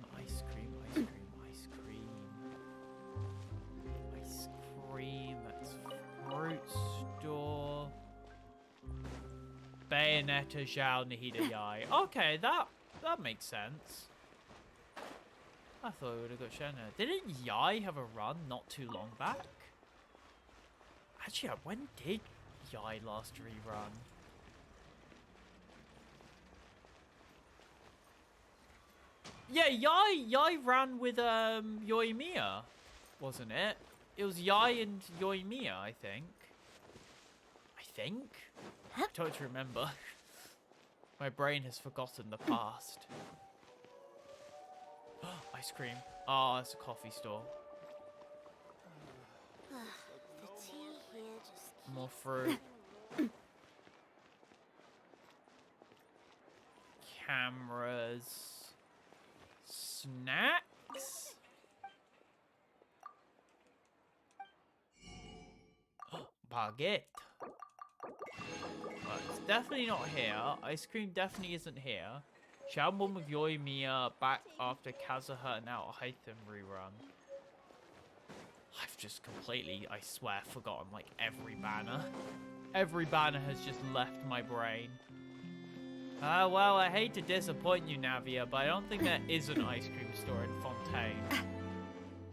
That's fruit store. Bayonetta, Zhao, Nahida, Yai. Okay, that makes sense. I thought we would have got Shenhe. Didn't Yai have a run not too long back? Actually, when did Yai last rerun? Yeah, Yai ran with Yoimiya, wasn't it? It was Yai and Yoimiya, I think. I don't remember. My brain has forgotten the past. Ice cream. Oh, it's a coffee store. The tea here just... More fruit. Cameras. Snacks? Baguette. Well, it's definitely not here. Ice cream definitely isn't here. Shamon with Yoimiya back after Kazuha and now Hytham rerun. I've just completely, I swear, forgotten like every banner. Every banner has just left my brain. Well, I hate to disappoint you, Navia, but I don't think there is an ice cream store in Fontaine.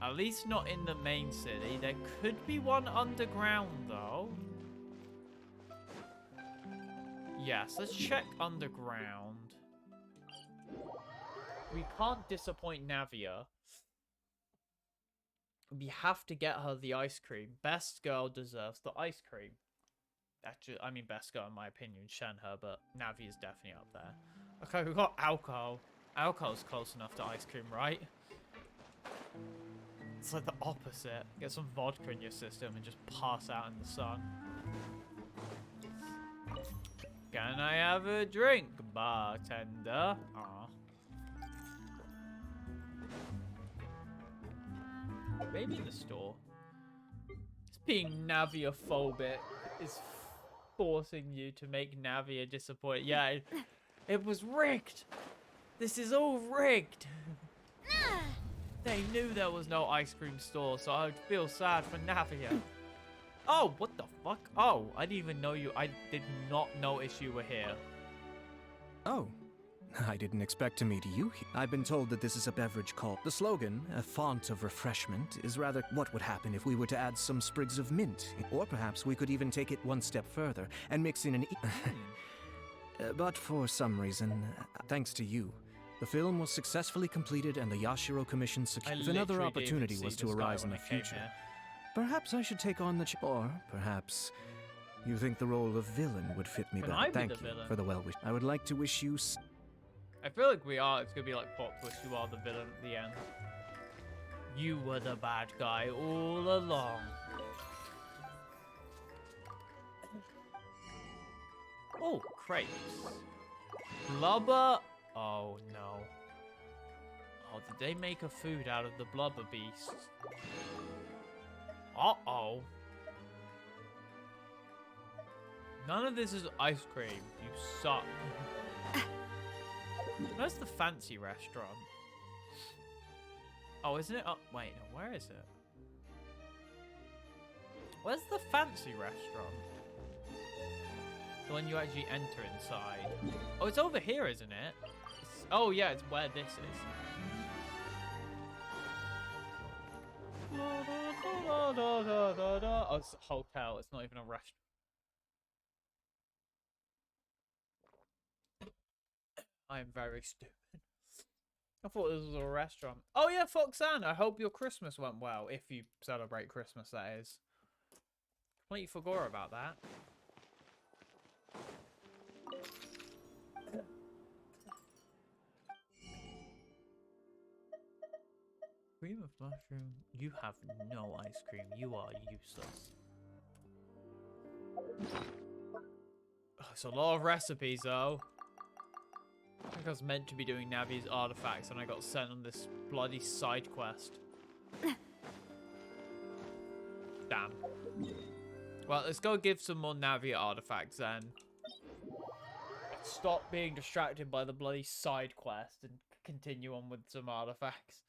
At least not in the main city. There could be one underground, though. Yes, let's check underground. We can't disappoint Navia. We have to get her the ice cream. Best girl deserves the ice cream. Actually, I mean best girl in my opinion, Shenhe, but Navia's definitely up there. Okay, we've got alcohol. Alcohol's close enough to ice cream, right? It's like the opposite. Get some vodka in your system and just pass out in the sun. Can I have a drink, bartender? Aw. Maybe in the store. It's being Navia-phobic. is forcing you to make Navia disappointed. Yeah, it was rigged. This is all rigged. They knew there was no ice cream store, so I would feel sad for Navia. Oh, what the fuck? Oh, I didn't even know you. I did not notice you were here. Oh, I didn't expect to meet you here. I've been told that this is a beverage called... The slogan, a font of refreshment, is rather what would happen if we were to add some sprigs of mint. Or perhaps we could even take it one step further and mix in an... But for some reason, thanks to you, the film was successfully completed and the Yashiro Commission secured... If another opportunity was to arise in the future, perhaps I should take on the... Or perhaps... You think the role of villain would fit me better. Thank you for the well wish. I would like to wish you... I feel like we are. It's going to be like plot twist. You are the villain at the end. You were the bad guy all along. Oh, crepes. Blubber. Oh, no. Oh, did they make a food out of the blubber beast? Uh-oh. None of this is ice cream. You suck. Where's the fancy restaurant? Oh, isn't it? Oh, wait, no, where is it? Where's the fancy restaurant? The one you actually enter inside. Oh, it's over here, isn't it? Oh, yeah, it's where this is. Oh, it's a hotel. It's not even a restaurant. I am very stupid. I thought this was a restaurant. Oh yeah, Foxanne, I hope your Christmas went well. If you celebrate Christmas, that is. Completely forgot about that. Cream of mushroom. You have no ice cream. You are useless. Oh, it's a lot of recipes though. I think I was meant to be doing Navi's artifacts and I got sent on this bloody side quest. Damn. Well, let's go give some more Navi artifacts then. Stop being distracted by the bloody side quest and continue on with some artifacts.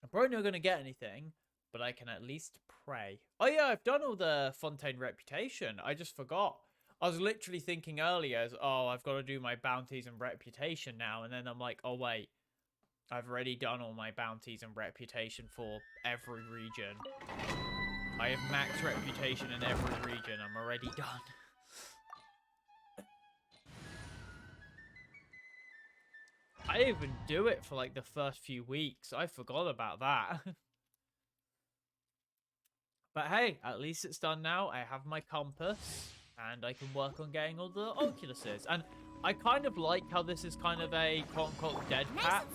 I'm probably not going to get anything, but I can at least pray. Oh yeah, I've done all the Fontaine reputation. I just forgot. I was literally thinking earlier, oh, I've got to do my bounties and reputation now. And then I'm like, oh, wait. I've already done all my bounties and reputation for every region. I have max reputation in every region. I'm already done. I didn't even do it for like the first few weeks. I forgot about that. But hey, at least it's done now. I have my compass. And I can work on getting all the Oculuses. And I kind of like how this is kind of a quote-unquote dead patch.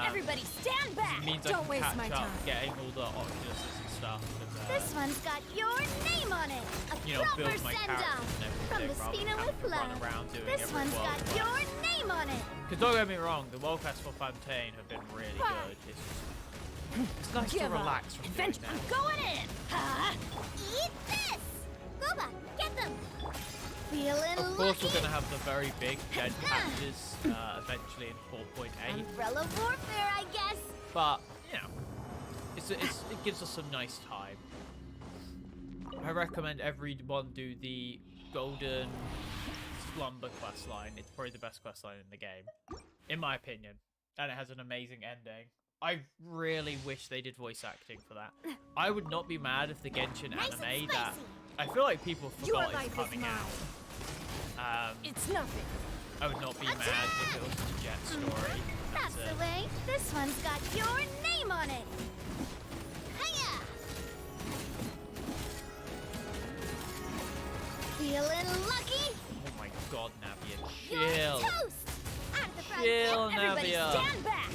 Everybody stand back! It means Don't I can waste catch my up time. getting all the Oculuses and stuff. And, This one's got your name on it. A you know, proper build my characters send-off. and From everything the rather Spina than with have to run love. around doing This every one's world got quest. your name on it. Because don't get me wrong, the world quests for Fontaine have been really good. It's nice to relax from doing that. I'm going in. Eat this. Gooba, get them. Feeling Of course, lucky. we're going to have the very big dead patches eventually in 4.8. Umbrella warfare, I guess. But, you know, it gives us some nice time. I recommend everyone do the Golden Slumber questline. It's probably the best questline in the game, in my opinion. And it has an amazing ending. I really wish they did voice acting for that. I would not be mad if the Genshin anime that... I feel like people forgot it's coming out. It's nothing. I would not be mad if it was the Jet story. That's the way. This one's got your name on it. Hiya! Feeling lucky? Oh my god, Navia, You're chill. toast! At the front, Chill, everybody Navia. stand back!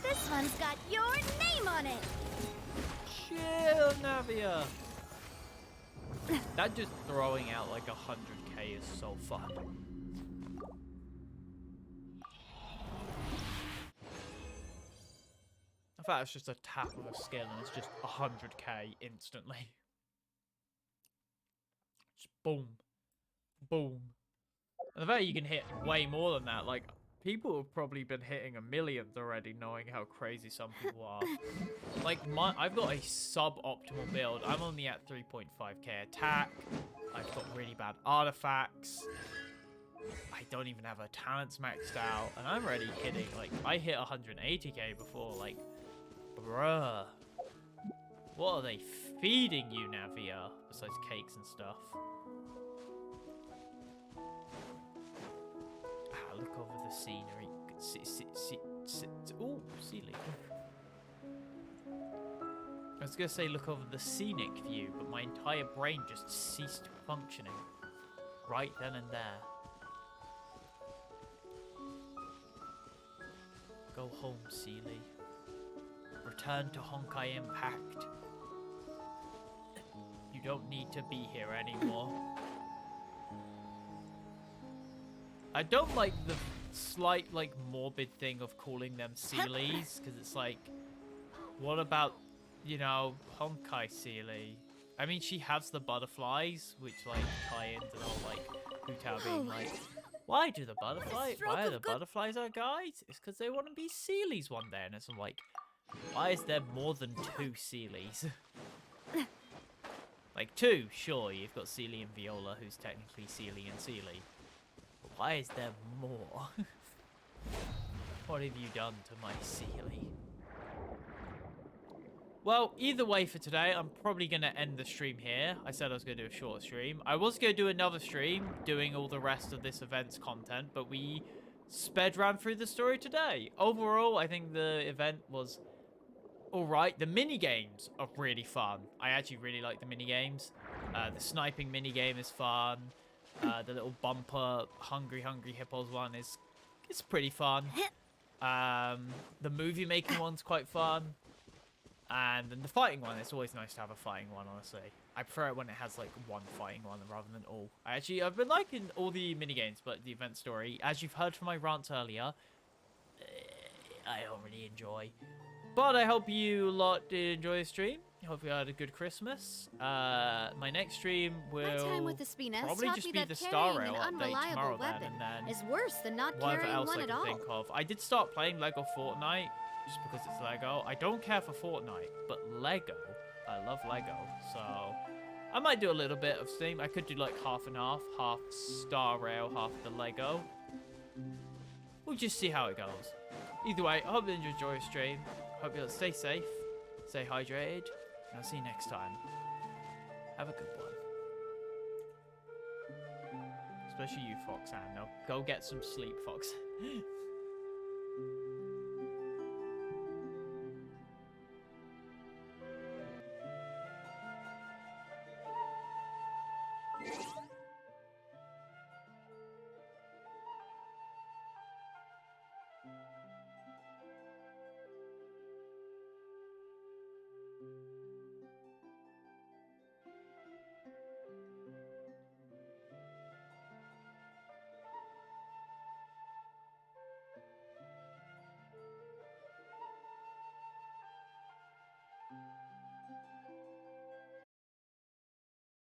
This one's got your name on it. Chill, Navia. That just throwing out like 100k is so fun. I thought it's just a tap of a skill and it's just 100k instantly. Just boom. Boom. And I bet you can hit way more than that. Like, people have probably been hitting a millions already, knowing how crazy some people are. Like, I've got a suboptimal build. I'm only at 3.5k attack. I've got really bad artifacts. I don't even have her talents maxed out. And I'm already hitting, like, I hit 180k before, like, bruh. What are they feeding you, Navia? Besides cakes and stuff. Look over the scenery. Ooh, ceiling. I was gonna say look over the scenic view, but my entire brain just ceased functioning. Right then and there. Go home, Sealy. Return to Honkai Impact. You don't need to be here anymore. I don't like the slight, like, morbid thing of calling them Sealies, because it's like, what about, you know, Honkai Sealy? I mean, she has the butterflies, which, like, tie into the whole, like, Hutao being like, why are the butterflies our guides? It's because they want to be Sealies one day, and it's like, why is there more than 2 Sealies? Like, 2, sure, you've got Sealy and Viola, who's technically Sealy and Sealy. Why is there more? What have you done to my Sealy? Well, either way for today, I'm probably going to end the stream here. I said I was going to do a shorter stream. I was going to do another stream doing all the rest of this event's content, but we sped ran through the story today. Overall, I think the event was alright. The mini-games are really fun. I actually really like the mini-games. The sniping mini-game is fun. The little bumper hungry hippos one is pretty fun. The movie making one's quite fun, and then the fighting one, it's always nice to have a fighting one, honestly. I prefer it when it has like one fighting one rather than all. I've been liking all the mini games, but the event story, as you've heard from my rants earlier, I don't really enjoy. But I hope you lot did enjoy the stream. Hope you had a good Christmas. My next stream will probably just be the Star Rail update tomorrow then, and then is worse than not whatever carrying else one I at can all. think of. I did start playing Lego Fortnite just because it's Lego. I don't care for Fortnite, but Lego, I love Lego. So I might do a little bit of Steam. I could do like half and half Star Rail, half the Lego. We'll just see how it goes. Either way, I hope you enjoy your stream. Hope you'll stay safe, stay hydrated, and I'll see you next time. Have a good one. Especially you, Fox, and go get some sleep, Fox.